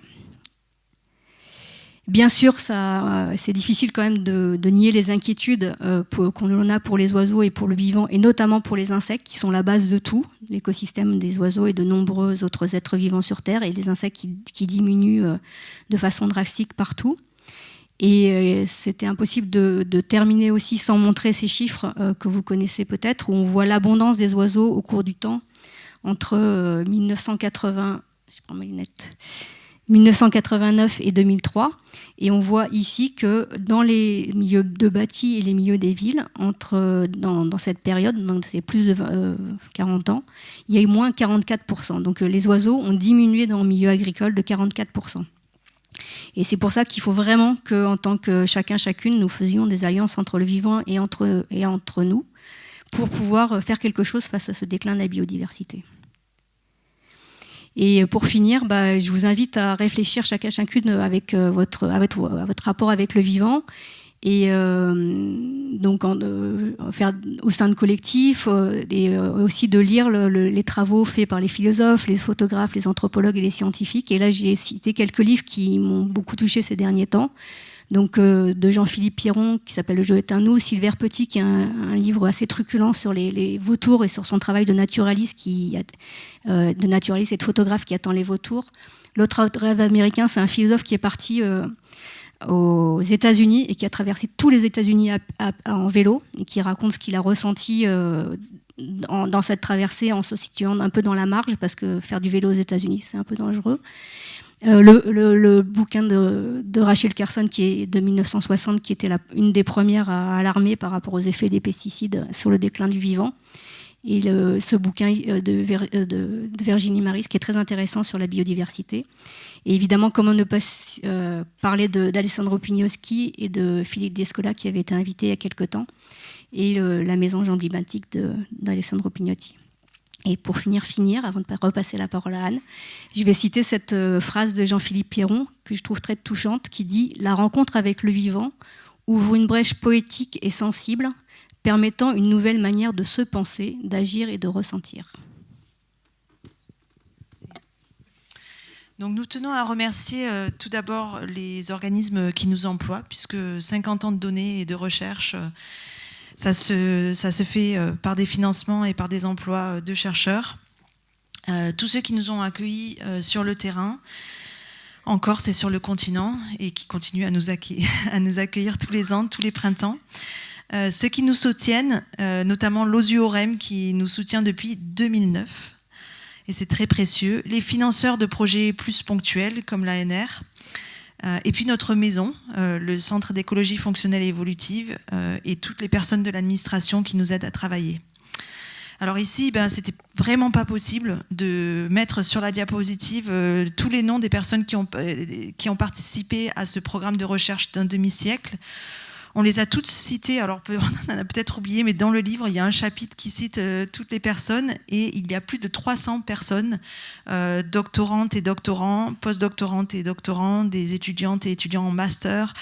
Bien sûr, c'est difficile quand même de nier les inquiétudes qu'on a pour les oiseaux et pour le vivant, et notamment pour les insectes, qui sont la base de tout, l'écosystème des oiseaux et de nombreux autres êtres vivants sur Terre, et les insectes qui diminuent de façon drastique partout. Et c'était impossible de terminer aussi sans montrer ces chiffres que vous connaissez peut-être, où on voit l'abondance des oiseaux au cours du temps, entre 1980... Je prends mes lunettes... 1989 et 2003. Et on voit ici que dans les milieux de bâtis et les milieux des villes, dans cette période, donc c'est plus de 40 ans, il y a eu moins 44%. Donc les oiseaux ont diminué dans le milieu agricole de 44%. Et c'est pour ça qu'il faut vraiment qu'en tant que chacune, nous faisions des alliances entre le vivant et entre nous pour pouvoir faire quelque chose face à ce déclin de la biodiversité. Et pour finir, je vous invite à réfléchir chacune avec votre rapport avec le vivant et donc faire au sein de collectifs et aussi de lire les travaux faits par les philosophes, les photographes, les anthropologues et les scientifiques. Et là, j'ai cité quelques livres qui m'ont beaucoup touché ces derniers temps. Donc de Jean-Philippe Pierron qui s'appelle Le jeu est un nous, Silver Petit qui a un livre assez truculent sur les vautours et sur son travail de naturaliste et de photographe qui attend les vautours. L'autre rêve américain, c'est un philosophe qui est parti aux États-Unis et qui a traversé tous les États-Unis en vélo et qui raconte ce qu'il a ressenti dans cette traversée en se situant un peu dans la marge parce que faire du vélo aux États-Unis c'est un peu dangereux. Le bouquin de Rachel Carson qui est de 1960 qui était une des premières à alarmer par rapport aux effets des pesticides sur le déclin du vivant et ce bouquin de Virginie Maris qui est très intéressant sur la biodiversité et évidemment comment ne pas parler d'Alessandro Pignoschi et de Philippe Descola qui avait été invité il y a quelque temps et la maison emblématique d'Alessandro Pignotti. Et pour finir, avant de repasser la parole à Anne, je vais citer cette phrase de Jean-Philippe Pierron, que je trouve très touchante, qui dit « La rencontre avec le vivant ouvre une brèche poétique et sensible, permettant une nouvelle manière de se penser, d'agir et de ressentir. » Donc nous tenons à remercier tout d'abord les organismes qui nous emploient, puisque 50 ans de données et de recherche... Ça se fait par des financements et par des emplois de chercheurs. Tous ceux qui nous ont accueillis sur le terrain, en Corse et sur le continent, et qui continuent à nous accueillir tous les ans, tous les printemps. Ceux qui nous soutiennent, notamment l'OSUOREM qui nous soutient depuis 2009, et c'est très précieux. Les financeurs de projets plus ponctuels comme l'ANR, et puis notre maison, le Centre d'écologie fonctionnelle et évolutive, et toutes les personnes de l'administration qui nous aident à travailler. Alors ici, c'était vraiment pas possible de mettre sur la diapositive tous les noms des personnes qui ont participé à ce programme de recherche d'un demi-siècle. On les a toutes citées, alors on en a peut-être oublié, mais dans le livre, il y a un chapitre qui cite toutes les personnes et il y a plus de 300 personnes, doctorantes et doctorants, post-doctorantes et doctorants, des étudiantes et étudiants en master,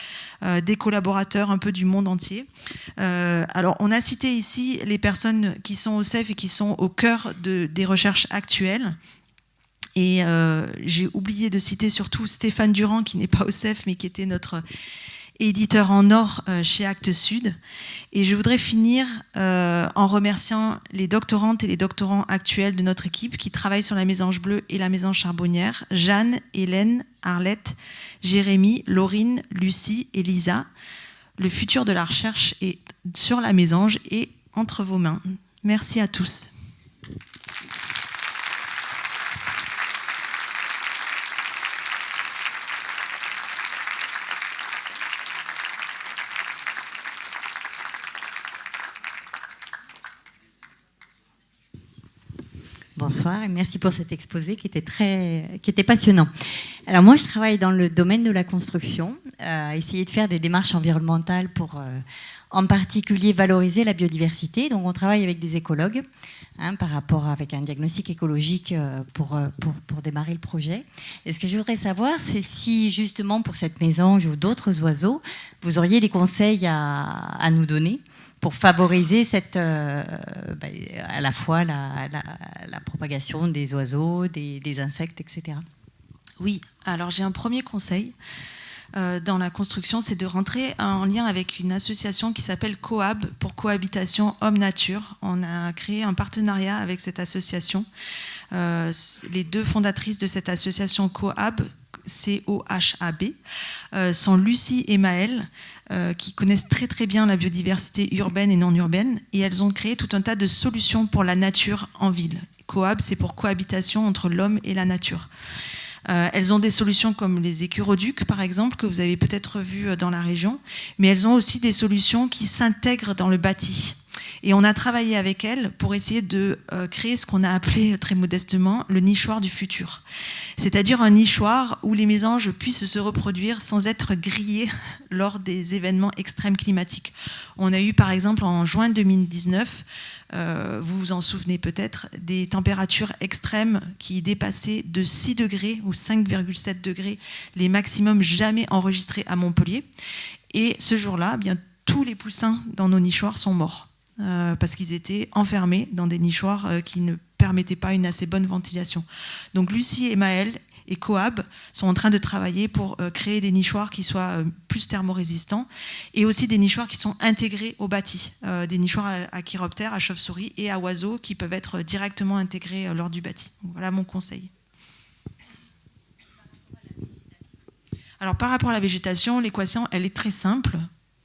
des collaborateurs un peu du monde entier. Alors, on a cité ici les personnes qui sont au CEF et qui sont au cœur des recherches actuelles. Et j'ai oublié de citer surtout Stéphane Durand, qui n'est pas au CEF, mais qui était notre éditeur en or chez Actes Sud. Et je voudrais finir en remerciant les doctorantes et les doctorants actuels de notre équipe qui travaillent sur la mésange bleue et la mésange charbonnière, Jeanne, Hélène, Arlette, Jérémy, Laurine, Lucie et Lisa. Le futur de la recherche est sur la mésange et entre vos mains. Merci à tous. Bonsoir et merci pour cet exposé qui était passionnant. Alors moi, je travaille dans le domaine de la construction, essayer de faire des démarches environnementales pour, en particulier, valoriser la biodiversité. Donc on travaille avec des écologues, par rapport avec un diagnostic écologique pour démarrer le projet. Et ce que je voudrais savoir, c'est si justement pour cette mésange ou d'autres oiseaux, vous auriez des conseils à nous donner pour favoriser à la fois la propagation des oiseaux, des insectes, etc. Oui, alors j'ai un premier conseil dans la construction, c'est de rentrer en lien avec une association qui s'appelle Cohab, pour cohabitation homme-nature. On a créé un partenariat avec cette association. Les deux fondatrices de cette association Cohab, C-O-H-A-B, sont Lucie et Maëlle, qui connaissent très très bien la biodiversité urbaine et non urbaine, et elles ont créé tout un tas de solutions pour la nature en ville. Cohab, c'est pour cohabitation entre l'homme et la nature. Elles ont des solutions comme les écuroducs, par exemple, que vous avez peut-être vu dans la région, mais elles ont aussi des solutions qui s'intègrent dans le bâti. Et on a travaillé avec elles pour essayer de créer ce qu'on a appelé très modestement le nichoir du futur. C'est-à-dire un nichoir où les mésanges puissent se reproduire sans être grillés lors des événements extrêmes climatiques. On a eu par exemple en juin 2019, vous vous en souvenez peut-être, des températures extrêmes qui dépassaient de 6 degrés ou 5,7 degrés les maximums jamais enregistrés à Montpellier. Et ce jour-là, eh bien, tous les poussins dans nos nichoirs sont morts. Parce qu'ils étaient enfermés dans des nichoirs qui ne permettaient pas une assez bonne ventilation. Donc Lucie et Maëlle et Coab sont en train de travailler pour créer des nichoirs qui soient plus thermorésistants et aussi des nichoirs qui sont intégrés au bâti, des nichoirs à chiroptères, à chauves-souris et à oiseaux qui peuvent être directement intégrés lors du bâti. Donc, voilà mon conseil. Alors par rapport à la végétation, l'équation elle est très simple.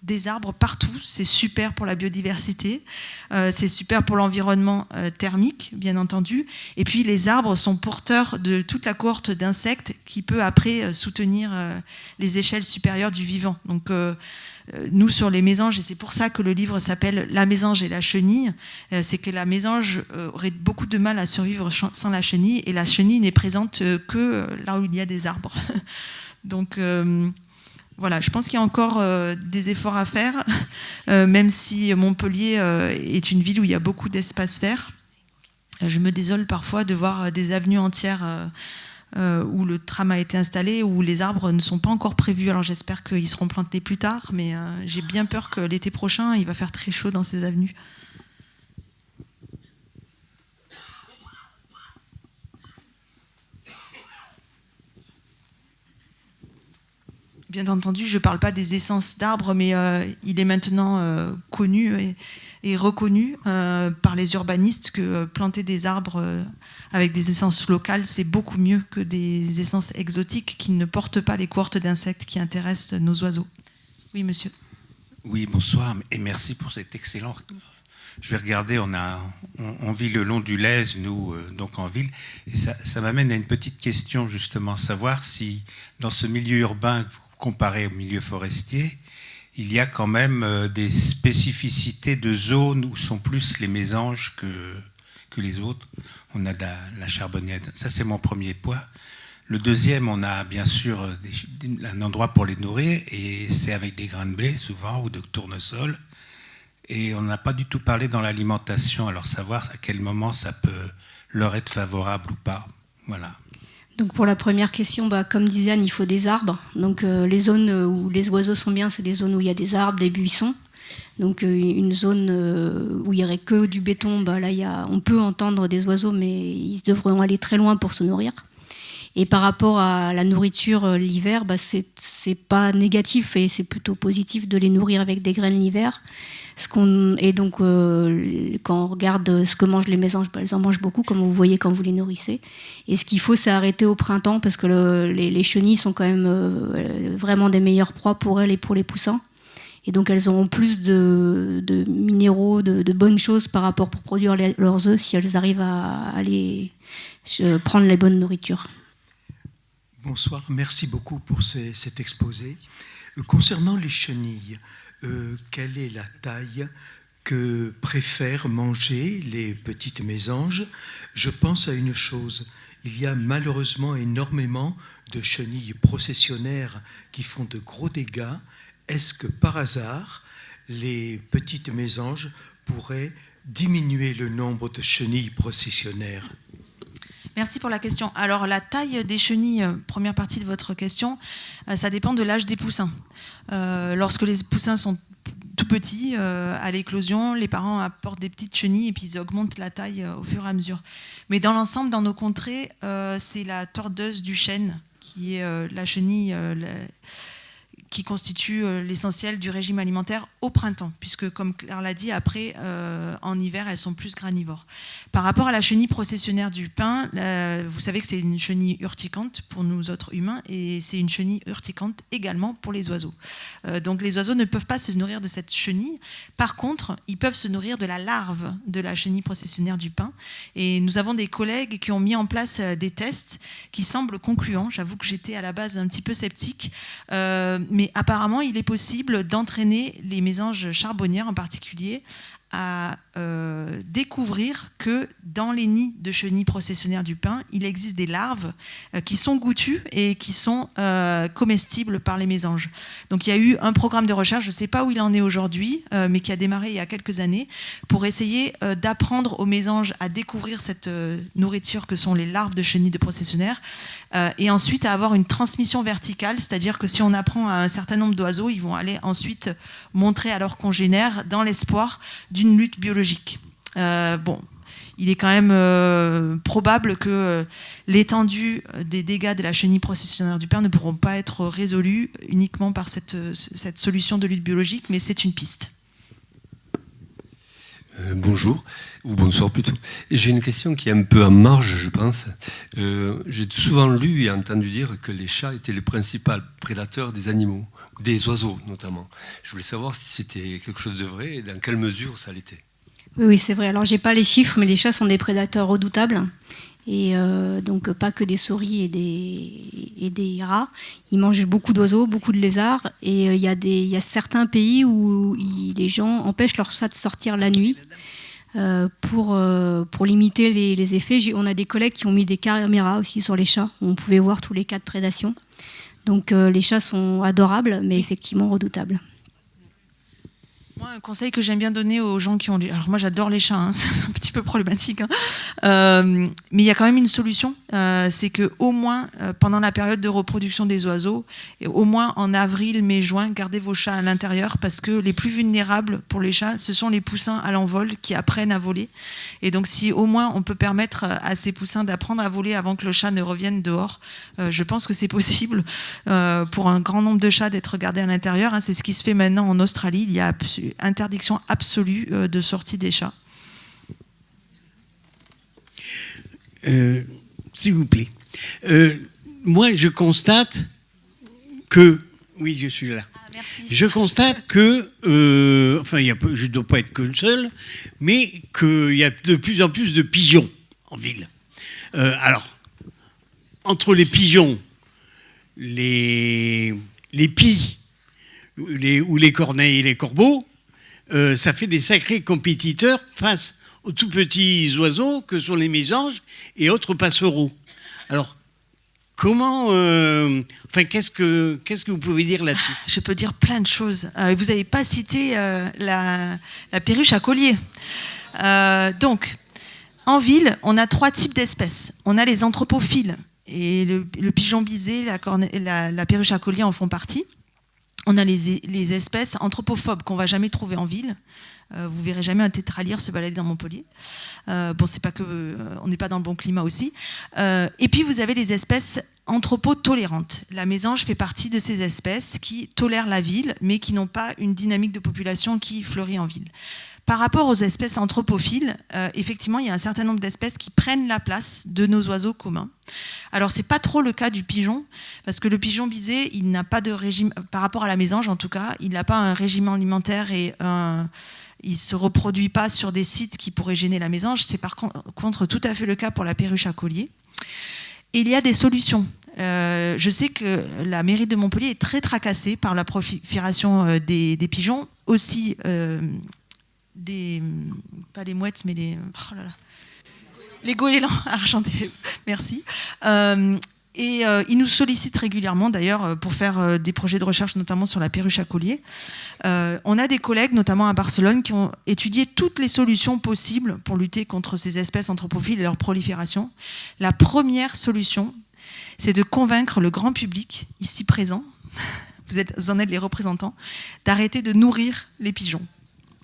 Des arbres partout, c'est super pour la biodiversité, c'est super pour l'environnement thermique, bien entendu. Et puis les arbres sont porteurs de toute la cohorte d'insectes qui peut après soutenir les échelles supérieures du vivant. Donc nous sur les mésanges, et c'est pour ça que le livre s'appelle La mésange et la chenille, c'est que la mésange aurait beaucoup de mal à survivre sans la chenille, et la chenille n'est présente que là où il y a des arbres. Donc voilà, je pense qu'il y a encore des efforts à faire, même si Montpellier est une ville où il y a beaucoup d'espaces verts. Je me désole parfois de voir des avenues entières où le tram a été installé, où les arbres ne sont pas encore prévus. Alors j'espère qu'ils seront plantés plus tard, mais j'ai bien peur que l'été prochain, il va faire très chaud dans ces avenues. Bien entendu, je ne parle pas des essences d'arbres, mais il est maintenant connu et reconnu par les urbanistes que planter des arbres avec des essences locales, c'est beaucoup mieux que des essences exotiques qui ne portent pas les cohortes d'insectes qui intéressent nos oiseaux. Oui, monsieur. Oui, bonsoir, et merci pour cet excellent... Je vais regarder, on vit le long du Lez, nous, donc en ville, et ça m'amène à une petite question, justement, savoir si dans ce milieu urbain, comparé au milieu forestier, il y a quand même des spécificités de zones où sont plus les mésanges que les autres. On a de la charbonnière, ça c'est mon premier point. Le deuxième, on a bien sûr un endroit pour les nourrir, et c'est avec des grains de blé souvent, ou de tournesol. Et on n'a pas du tout parlé dans l'alimentation, alors savoir à quel moment ça peut leur être favorable ou pas. Voilà. Donc pour la première question, comme disait Anne, il faut des arbres. Donc les zones où les oiseaux sont bien, c'est des zones où il y a des arbres, des buissons. Donc une zone où il n'y aurait que du béton, là on peut entendre des oiseaux, mais ils devront aller très loin pour se nourrir. Et par rapport à la nourriture l'hiver, c'est pas négatif et c'est plutôt positif de les nourrir avec des graines l'hiver. Et donc quand on regarde ce que mangent les mésanges, elles en mangent beaucoup, comme vous voyez quand vous les nourrissez. Et ce qu'il faut, c'est arrêter au printemps, parce que les chenilles sont quand même vraiment des meilleures proies pour elles et pour les poussins. Et donc elles auront plus de minéraux, de bonnes choses par rapport pour produire leurs œufs, si elles arrivent à aller prendre les bonnes nourritures. Bonsoir, merci beaucoup pour cet exposé. Concernant les chenilles, quelle est la taille que préfèrent manger les petites mésanges? Je pense à une chose, il y a malheureusement énormément de chenilles processionnaires qui font de gros dégâts. Est-ce que par hasard, les petites mésanges pourraient diminuer le nombre de chenilles processionnaires? Merci pour la question. Alors la taille des chenilles, première partie de votre question, ça dépend de l'âge des poussins. Lorsque les poussins sont tout petits, à l'éclosion, les parents apportent des petites chenilles et puis ils augmentent la taille au fur et à mesure. Mais dans l'ensemble, dans nos contrées, c'est la tordeuse du chêne qui est la chenille qui constitue l'essentiel du régime alimentaire au printemps, puisque comme Claire l'a dit, après, en hiver, elles sont plus granivores. Par rapport à la chenille processionnaire du pin, vous savez que c'est une chenille urticante pour nous autres humains, et c'est une chenille urticante également pour les oiseaux. Donc les oiseaux ne peuvent pas se nourrir de cette chenille. Par contre, ils peuvent se nourrir de la larve de la chenille processionnaire du pin. Et nous avons des collègues qui ont mis en place des tests qui semblent concluants. J'avoue que j'étais à la base un petit peu sceptique, mais apparemment il est possible d'entraîner les mésanges charbonnières en particulier à découvrir que dans les nids de chenilles processionnaires du pin, il existe des larves qui sont goûtues et qui sont comestibles par les mésanges. Donc il y a eu un programme de recherche, je ne sais pas où il en est aujourd'hui, mais qui a démarré il y a quelques années, pour essayer d'apprendre aux mésanges à découvrir cette nourriture que sont les larves de chenilles de processionnaires, et ensuite à avoir une transmission verticale, c'est-à-dire que si on apprend à un certain nombre d'oiseaux, ils vont aller ensuite montrer à leurs congénères dans l'espoir d'une lutte biologique. Il est quand même probable que l'étendue des dégâts de la chenille processionnaire du pin ne pourront pas être résolus uniquement par cette solution de lutte biologique, mais c'est une piste. Bonjour, ou bonsoir plutôt. J'ai une question qui est un peu en marge, je pense. J'ai souvent lu et entendu dire que les chats étaient les principaux prédateurs des animaux, des oiseaux notamment. Je voulais savoir si c'était quelque chose de vrai et dans quelle mesure ça l'était. Oui, c'est vrai. Alors, j'ai pas les chiffres, mais les chats sont des prédateurs redoutables. Et donc, pas que des souris et des rats. Ils mangent beaucoup d'oiseaux, beaucoup de lézards. Et il y a certains pays où les gens empêchent leurs chats de sortir la nuit pour limiter les effets. On a des collègues qui ont mis des caméras aussi sur les chats, où on pouvait voir tous les cas de prédation. Donc, les chats sont adorables, mais effectivement redoutables. Moi, un conseil que j'aime bien donner aux gens qui ont... Alors moi, j'adore les chats, hein, c'est un petit peu problématique. Hein. Mais il y a quand même une solution. C'est qu'au moins, pendant la période de reproduction des oiseaux, et au moins en avril, mai, juin, gardez vos chats à l'intérieur, parce que les plus vulnérables pour les chats, ce sont les poussins à l'envol qui apprennent à voler. Et donc, si au moins on peut permettre à ces poussins d'apprendre à voler avant que le chat ne revienne dehors, je pense que c'est possible pour un grand nombre de chats d'être gardés à l'intérieur. Hein. C'est ce qui se fait maintenant en Australie. Il y a interdiction absolue de sortie des chats. S'il vous plaît. Moi, je constate que... Oui, je suis là. Ah, merci. Je constate que... je ne dois pas être que le seul, mais qu'il y a de plus en plus de pigeons en ville. Alors, entre les pigeons, les pies, ou les corneilles et les corbeaux, ça fait des sacrés compétiteurs face aux tout petits oiseaux que sont les mésanges et autres passereaux. Alors, comment... qu'est-ce que vous pouvez dire là-dessus ? Je peux dire plein de choses. Vous n'avez pas cité la perruche à collier. Donc, en ville, on a 3 types d'espèces. On a les anthropophiles. Et le pigeon bisé, la perruche à collier en font partie. On a les espèces anthropophobes qu'on ne va jamais trouver en ville. Vous verrez jamais un tétralyre se balader dans Montpellier. C'est pas que on n'est pas dans le bon climat aussi. Et puis vous avez les espèces anthropotolérantes. La mésange fait partie de ces espèces qui tolèrent la ville, mais qui n'ont pas une dynamique de population qui fleurit en ville. Par rapport aux espèces anthropophiles, effectivement, il y a un certain nombre d'espèces qui prennent la place de nos oiseaux communs. Alors, ce n'est pas trop le cas du pigeon, parce que le pigeon bisé, il n'a pas de régime, par rapport à la mésange en tout cas, il n'a pas un régime alimentaire et il ne se reproduit pas sur des sites qui pourraient gêner la mésange. C'est par contre tout à fait le cas pour la perruche à collier. Et il y a des solutions. Je sais que la mairie de Montpellier est très tracassée par la prolifération des pigeons, aussi... pas des mouettes, mais les goélands argentés, merci. Ils nous sollicitent régulièrement, d'ailleurs, pour faire des projets de recherche, notamment sur la perruche à collier. On a des collègues, notamment à Barcelone, qui ont étudié toutes les solutions possibles pour lutter contre ces espèces anthropophiles et leur prolifération. La première solution, c'est de convaincre le grand public, ici présent, vous en êtes les représentants, d'arrêter de nourrir les pigeons.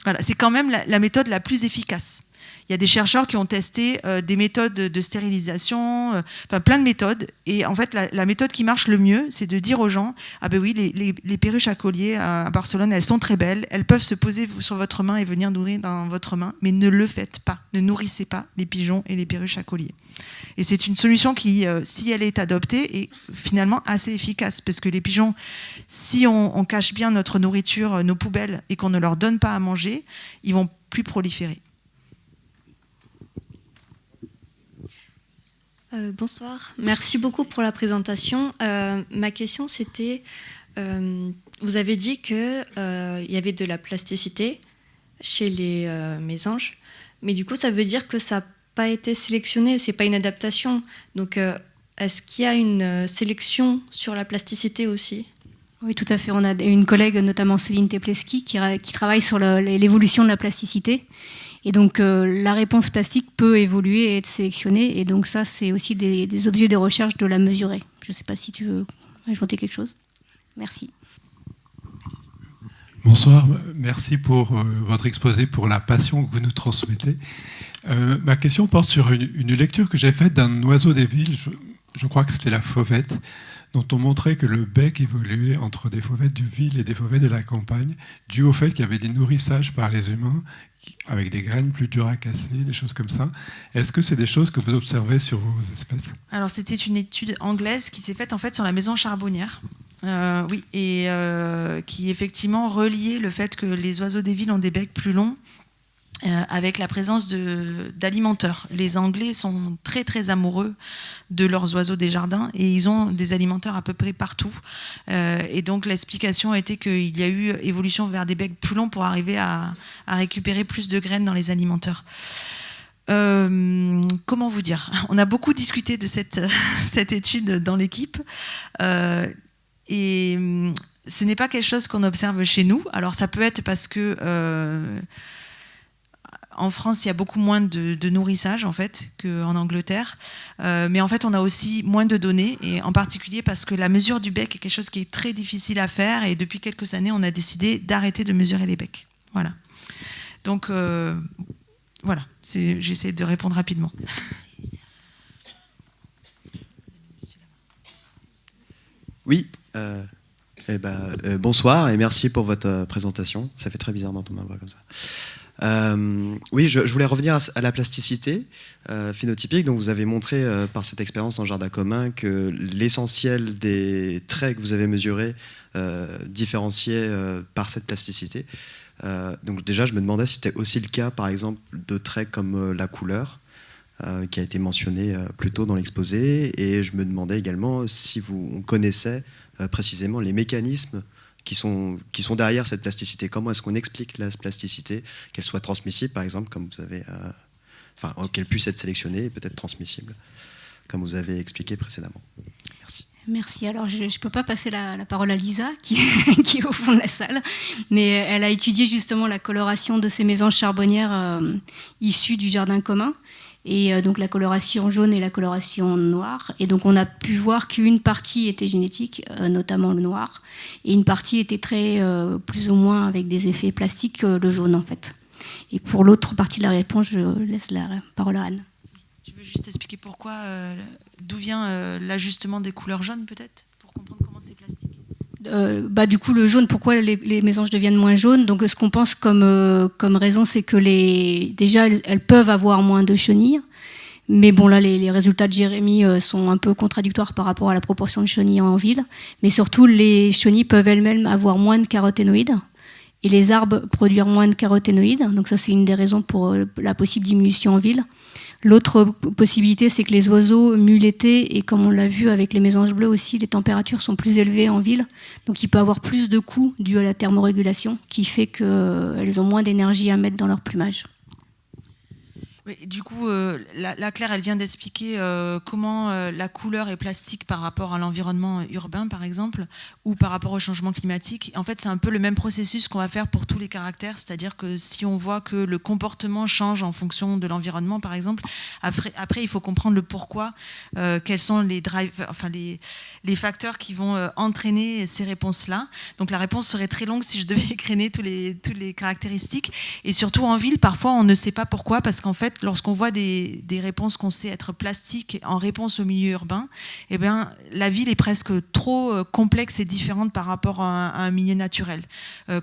Voilà, c'est quand même la méthode la plus efficace. Il y a des chercheurs qui ont testé des méthodes de stérilisation, enfin plein de méthodes. Et en fait, la méthode qui marche le mieux, c'est de dire aux gens, ah ben oui, les perruches à collier à Barcelone, elles sont très belles, elles peuvent se poser sur votre main et venir nourrir dans votre main, mais ne le faites pas, ne nourrissez pas les pigeons et les perruches à collier. Et c'est une solution qui, si elle est adoptée, est finalement assez efficace, parce que les pigeons, si on cache bien notre nourriture, nos poubelles, et qu'on ne leur donne pas à manger, ils vont plus proliférer. Bonsoir, merci beaucoup pour la présentation. Ma question c'était, vous avez dit qu'il y avait de la plasticité chez les mésanges, mais du coup ça veut dire que ça n'a pas été sélectionné, c'est pas une adaptation. Donc est-ce qu'il y a une sélection sur la plasticité aussi ? Oui, tout à fait. On a une collègue, notamment Céline Tepleski, qui travaille sur l'évolution de la plasticité. Et donc, la réponse plastique peut évoluer et être sélectionnée. Et donc, ça, c'est aussi des objets de recherche de la mesurer. Je ne sais pas si tu veux ajouter quelque chose. Merci. Bonsoir. Merci pour votre exposé, pour la passion que vous nous transmettez. Ma question porte sur une lecture que j'ai faite d'un oiseau des villes. Je crois que c'était la fauvette, dont on montrait que le bec évoluait entre des fauvettes de ville et des fauvettes de la campagne, dû au fait qu'il y avait des nourrissages par les humains, avec des graines plus dures à casser, des choses comme ça. Est-ce que c'est des choses que vous observez sur vos espèces ? Alors, c'était une étude anglaise qui s'est faite en fait sur la maison charbonnière. Oui, et qui effectivement reliait le fait que les oiseaux des villes ont des becs plus longs avec la présence d'alimentaires. Les Anglais sont très très amoureux de leurs oiseaux des jardins et ils ont des alimenteurs à peu près partout. Et donc l'explication a été qu'il y a eu évolution vers des becs plus longs pour arriver à récupérer plus de graines dans les alimenteurs. Comment vous dire ? On a beaucoup discuté de cette étude dans l'équipe. Et ce n'est pas quelque chose qu'on observe chez nous. Alors ça peut être parce que en France, il y a beaucoup moins de nourrissage en fait qu'en Angleterre, mais en fait, on a aussi moins de données, et en particulier parce que la mesure du bec est quelque chose qui est très difficile à faire, et depuis quelques années, on a décidé d'arrêter de mesurer les becs. Voilà. Donc voilà, j'essaie de répondre rapidement. Oui. Bonsoir et merci pour votre présentation. Ça fait très bizarre d'entendre ma voix comme ça. Oui, je voulais revenir à la plasticité phénotypique. Donc, vous avez montré par cette expérience en jardin commun que l'essentiel des traits que vous avez mesurés différenciaient par cette plasticité. Donc déjà, je me demandais si c'était aussi le cas, par exemple, de traits comme la couleur, qui a été mentionné plus tôt dans l'exposé. Et je me demandais également si on connaissait précisément les mécanismes qui sont derrière cette plasticité. Comment est-ce qu'on explique la plasticité, qu'elle soit transmissible, par exemple, comme vous avez, qu'elle puisse être sélectionnée et peut-être transmissible, comme vous avez expliqué précédemment. Merci. Merci. Alors, je ne peux pas passer la parole à Lisa, qui est au fond de la salle, mais elle a étudié justement la coloration de ces mésanges charbonnières issues du jardin commun. Et donc la coloration jaune et la coloration noire. Et donc on a pu voir qu'une partie était génétique, notamment le noir, et une partie était très, plus ou moins avec des effets plastiques, le jaune en fait. Et pour l'autre partie de la réponse, je laisse la parole à Anne. Tu veux juste expliquer pourquoi, d'où vient l'ajustement des couleurs jaunes peut-être, pour comprendre comment c'est plastique ? Du coup, le jaune, pourquoi les mésanges deviennent moins jaunes ? Donc, ce qu'on pense comme raison, c'est que déjà, elles peuvent avoir moins de chenilles. Mais bon, là, les résultats de Jérémy sont un peu contradictoires par rapport à la proportion de chenilles en ville. Mais surtout, les chenilles peuvent elles-mêmes avoir moins de caroténoïdes. Et les arbres produire moins de caroténoïdes. Donc ça, c'est une des raisons pour la possible diminution en ville. L'autre possibilité, c'est que les oiseaux muent l'été, et comme on l'a vu avec les mésanges bleus aussi, les températures sont plus élevées en ville, donc il peut y avoir plus de coûts dus à la thermorégulation, qui fait qu'elles ont moins d'énergie à mettre dans leur plumage. Oui, du coup, la Claire, elle vient d'expliquer comment la couleur est plastique par rapport à l'environnement urbain, par exemple, ou par rapport au changement climatique. En fait, c'est un peu le même processus qu'on va faire pour tous les caractères, c'est-à-dire que si on voit que le comportement change en fonction de l'environnement, par exemple, après il faut comprendre le pourquoi, quels sont les les facteurs qui vont entraîner ces réponses-là. Donc la réponse serait très longue si je devais écréner toutes les caractéristiques. Et surtout en ville, parfois on ne sait pas pourquoi, parce qu'en fait, lorsqu'on voit des réponses qu'on sait être plastiques en réponse au milieu urbain, eh bien, la ville est presque trop complexe et différente par rapport à un milieu naturel.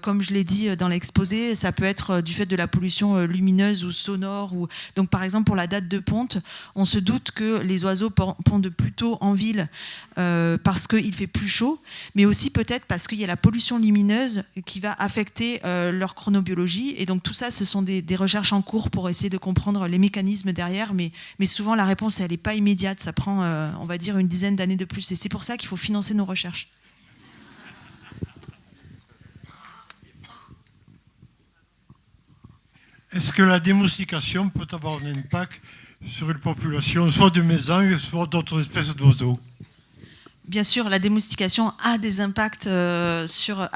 Comme je l'ai dit dans l'exposé, ça peut être du fait de la pollution lumineuse ou sonore. Donc par exemple, pour la date de ponte, on se doute que les oiseaux pondent plus tôt en ville parce qu'il fait plus chaud, mais aussi peut-être parce qu'il y a la pollution lumineuse qui va affecter leur chronobiologie. Et donc tout ça, ce sont des recherches en cours pour essayer de comprendre les mécanismes derrière, mais souvent la réponse elle n'est pas immédiate, ça prend on va dire une dizaine d'années de plus, et c'est pour ça qu'il faut financer nos recherches. Est-ce que la démoustication peut avoir un impact sur une population, soit de mésanges, soit d'autres espèces d'oiseaux? Bien sûr, la démoustication a des impacts sur...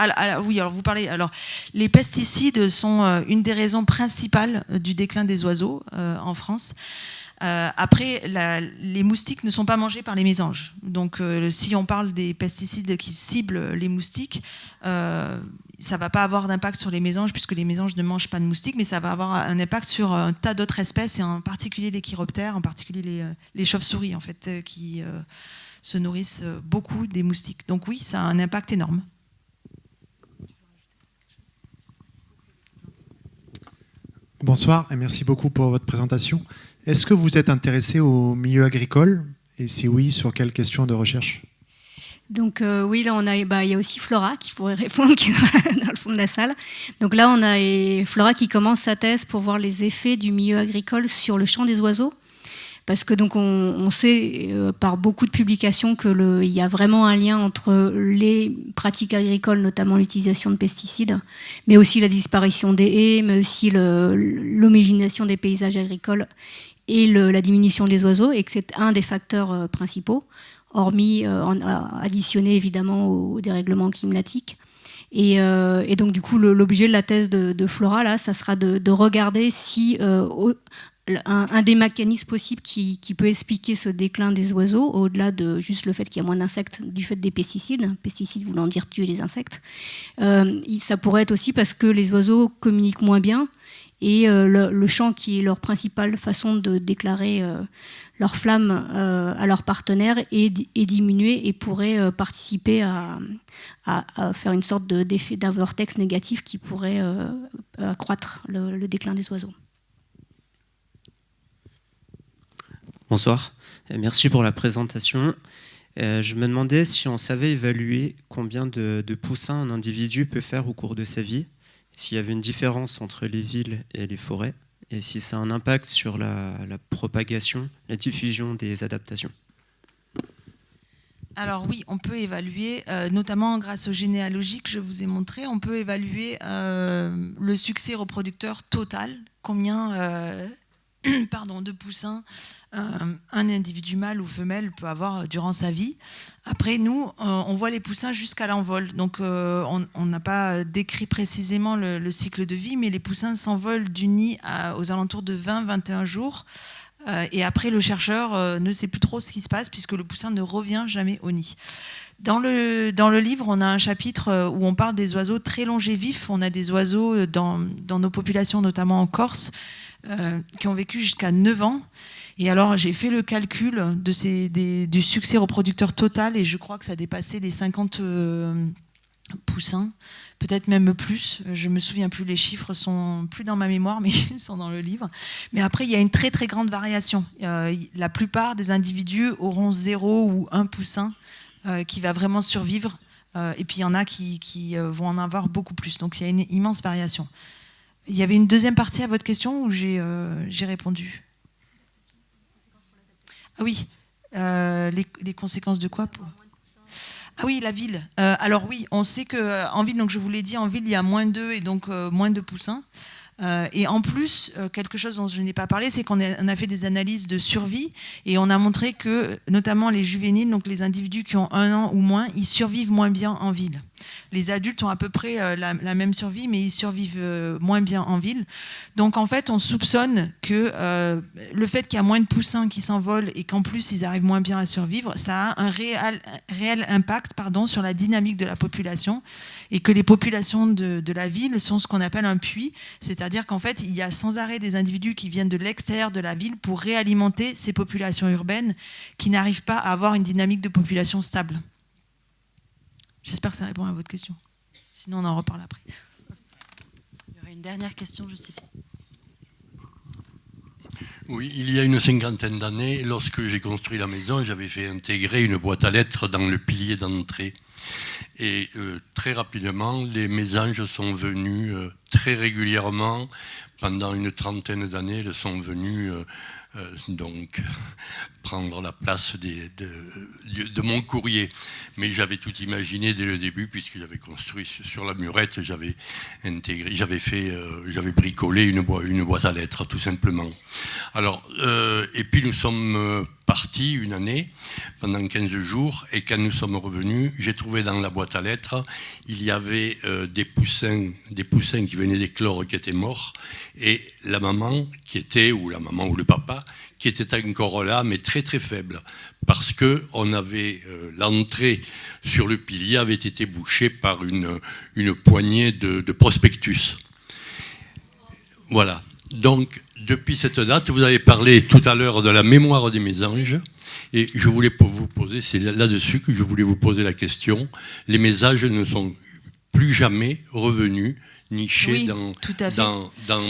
oui, alors vous parlez... Alors, les pesticides sont une des raisons principales du déclin des oiseaux en France. Après, les moustiques ne sont pas mangés par les mésanges. Donc, si on parle des pesticides qui ciblent les moustiques, ça ne va pas avoir d'impact sur les mésanges, puisque les mésanges ne mangent pas de moustiques, mais ça va avoir un impact sur un tas d'autres espèces, et en particulier les chiroptères, en particulier les chauves-souris, en fait, qui... se nourrissent beaucoup des moustiques. Donc oui, ça a un impact énorme. Bonsoir et merci beaucoup pour votre présentation. Est-ce que vous êtes intéressé au milieu agricole? Et si oui, sur quelles questions de recherche? Donc oui, là il y a aussi Flora qui pourrait répondre, qui est dans le fond de la salle. Donc là, on a Flora qui commence sa thèse pour voir les effets du milieu agricole sur le chant des oiseaux. Parce que donc on sait par beaucoup de publications qu'il y a vraiment un lien entre les pratiques agricoles, notamment l'utilisation de pesticides, mais aussi la disparition des haies, mais aussi l'homogénéisation des paysages agricoles et la diminution des oiseaux, et que c'est un des facteurs principaux, hormis additionné évidemment au dérèglement climatique. Et donc du coup l'objet de la thèse de Flora là, ça sera de regarder si un des mécanismes possibles qui peut expliquer ce déclin des oiseaux, au-delà de juste le fait qu'il y a moins d'insectes du fait des pesticides, pesticides voulant dire tuer les insectes, ça pourrait être aussi parce que les oiseaux communiquent moins bien, et le chant, qui est leur principale façon de déclarer leur flamme à leurs partenaires, est diminué et pourrait participer à faire une sorte d'effet d'un vortex négatif qui pourrait accroître le déclin des oiseaux. Bonsoir, merci pour la présentation. Je me demandais si on savait évaluer combien de poussins un individu peut faire au cours de sa vie, s'il y avait une différence entre les villes et les forêts, et si ça a un impact sur la propagation, la diffusion des adaptations. Alors oui, on peut évaluer, notamment grâce aux généalogies que je vous ai montrées, on peut évaluer le succès reproducteur total, combien... de poussins un individu mâle ou femelle peut avoir durant sa vie. Après, nous, on voit les poussins jusqu'à l'envol. Donc, on n'a pas décrit précisément le cycle de vie, mais les poussins s'envolent du nid aux alentours de 20-21 jours. Et après, le chercheur ne sait plus trop ce qui se passe, puisque le poussin ne revient jamais au nid. Dans le livre, on a un chapitre où on parle des oiseaux très longévifs. On a des oiseaux dans nos populations, notamment en Corse, qui ont vécu jusqu'à 9 ans. Et alors, j'ai fait le calcul du succès reproducteur total, et je crois que ça dépassait les 50 poussins, peut-être même plus. Je ne me souviens plus, les chiffres sont plus dans ma mémoire, mais ils sont dans le livre. Mais après, il y a une très très grande variation. La plupart des individus auront 0 ou 1 poussin qui va vraiment survivre, et puis il y en a qui vont en avoir beaucoup plus. Donc il y a une immense variation. Il y avait une deuxième partie à votre question où j'ai répondu. Ah oui, les conséquences de quoi Ah oui, la ville. Alors oui, on sait qu'en ville, donc je vous l'ai dit, en ville, il y a moins d'œufs et donc moins de poussins. Et en plus, quelque chose dont je n'ai pas parlé, c'est qu'on a fait des analyses de survie et on a montré que, notamment les juvéniles, donc les individus qui ont 1 an ou moins, ils survivent moins bien en ville. Les adultes ont à peu près la même survie, mais ils survivent moins bien en ville. Donc en fait, on soupçonne que le fait qu'il y a moins de poussins qui s'envolent et qu'en plus ils arrivent moins bien à survivre, ça a un réel impact sur la dynamique de la population, et que les populations de la ville sont ce qu'on appelle un puits, c'est-à-dire qu'en fait, il y a sans arrêt des individus qui viennent de l'extérieur de la ville pour réalimenter ces populations urbaines qui n'arrivent pas à avoir une dynamique de population stable. J'espère que ça répond à votre question. Sinon, on en reparle après. Il y aura une dernière question juste ici. Oui, il y a une 50aine d'années, lorsque j'ai construit la maison, j'avais fait intégrer une boîte à lettres dans le pilier d'entrée. Et très rapidement, les mésanges sont venus très régulièrement. Pendant une 30aine d'années, elles sont venues donc prendre la place de mon courrier. Mais j'avais tout imaginé dès le début, puisque j'avais construit sur la murette, j'avais bricolé une boîte à lettres, tout simplement. Alors, et puis nous sommes partis une année, pendant 15 jours, et quand nous sommes revenus, j'ai trouvé dans la boîte à lettres, il y avait des poussins qui venaient d'éclore, qui étaient morts, et la maman ou le papa, qui était encore là, mais très très faible, parce que l'entrée sur le pilier avait été bouchée par une poignée de prospectus. Voilà. Donc, depuis cette date, vous avez parlé tout à l'heure de la mémoire des mésanges, et je voulais vous poser, c'est là-dessus que je voulais vous poser la question. Les mésanges ne sont plus jamais revenus nichés dans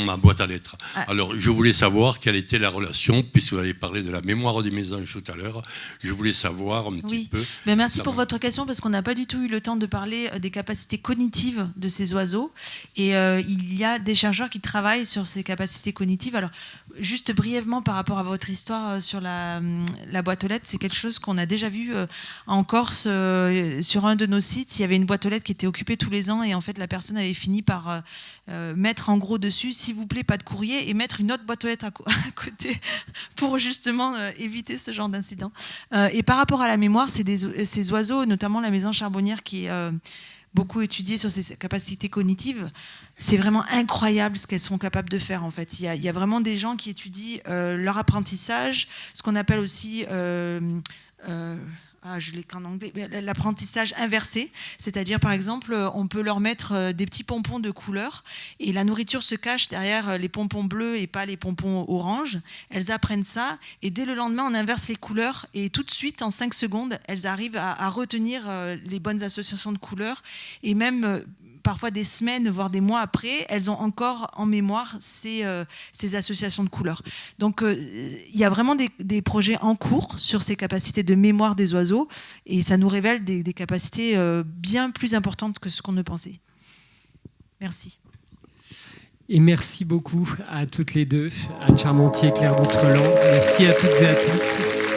ma boîte à lettres. Alors, je voulais savoir quelle était la relation, puisque vous avez parlé de la mémoire des mésanges tout à l'heure. Je voulais savoir un petit peu... Mais merci pour votre question, parce qu'on n'a pas du tout eu le temps de parler des capacités cognitives de ces oiseaux. Et il y a des chercheurs qui travaillent sur ces capacités cognitives. Alors, juste brièvement, par rapport à votre histoire sur la boîte aux lettres, c'est quelque chose qu'on a déjà vu en Corse, sur un de nos sites. Il y avait une boîte aux lettres qui était occupée tous les ans, et en fait, la personne avait fini par mettre en gros dessus, s'il vous plaît, pas de courrier, et mettre une autre boîte aux lettres à côté pour justement éviter ce genre d'incident. Et par rapport à la mémoire, ces oiseaux, notamment la mésange charbonnière qui est beaucoup étudiée sur ses capacités cognitives, c'est vraiment incroyable ce qu'elles sont capables de faire en fait. Il y a vraiment des gens qui étudient leur apprentissage, ce qu'on appelle aussi... je l'ai qu'en anglais, l'apprentissage inversé, c'est-à-dire par exemple on peut leur mettre des petits pompons de couleur et la nourriture se cache derrière les pompons bleus et pas les pompons orange. Elles apprennent ça et dès le lendemain on inverse les couleurs et tout de suite en 5 secondes elles arrivent à retenir les bonnes associations de couleurs et même parfois des semaines, voire des mois après, elles ont encore en mémoire ces associations de couleurs. Donc il y a vraiment des projets en cours sur ces capacités de mémoire des oiseaux et ça nous révèle des capacités bien plus importantes que ce qu'on ne pensait. Merci. Et merci beaucoup à toutes les deux, Anne Charmentier et Claire Boutrelan. Merci à toutes et à tous.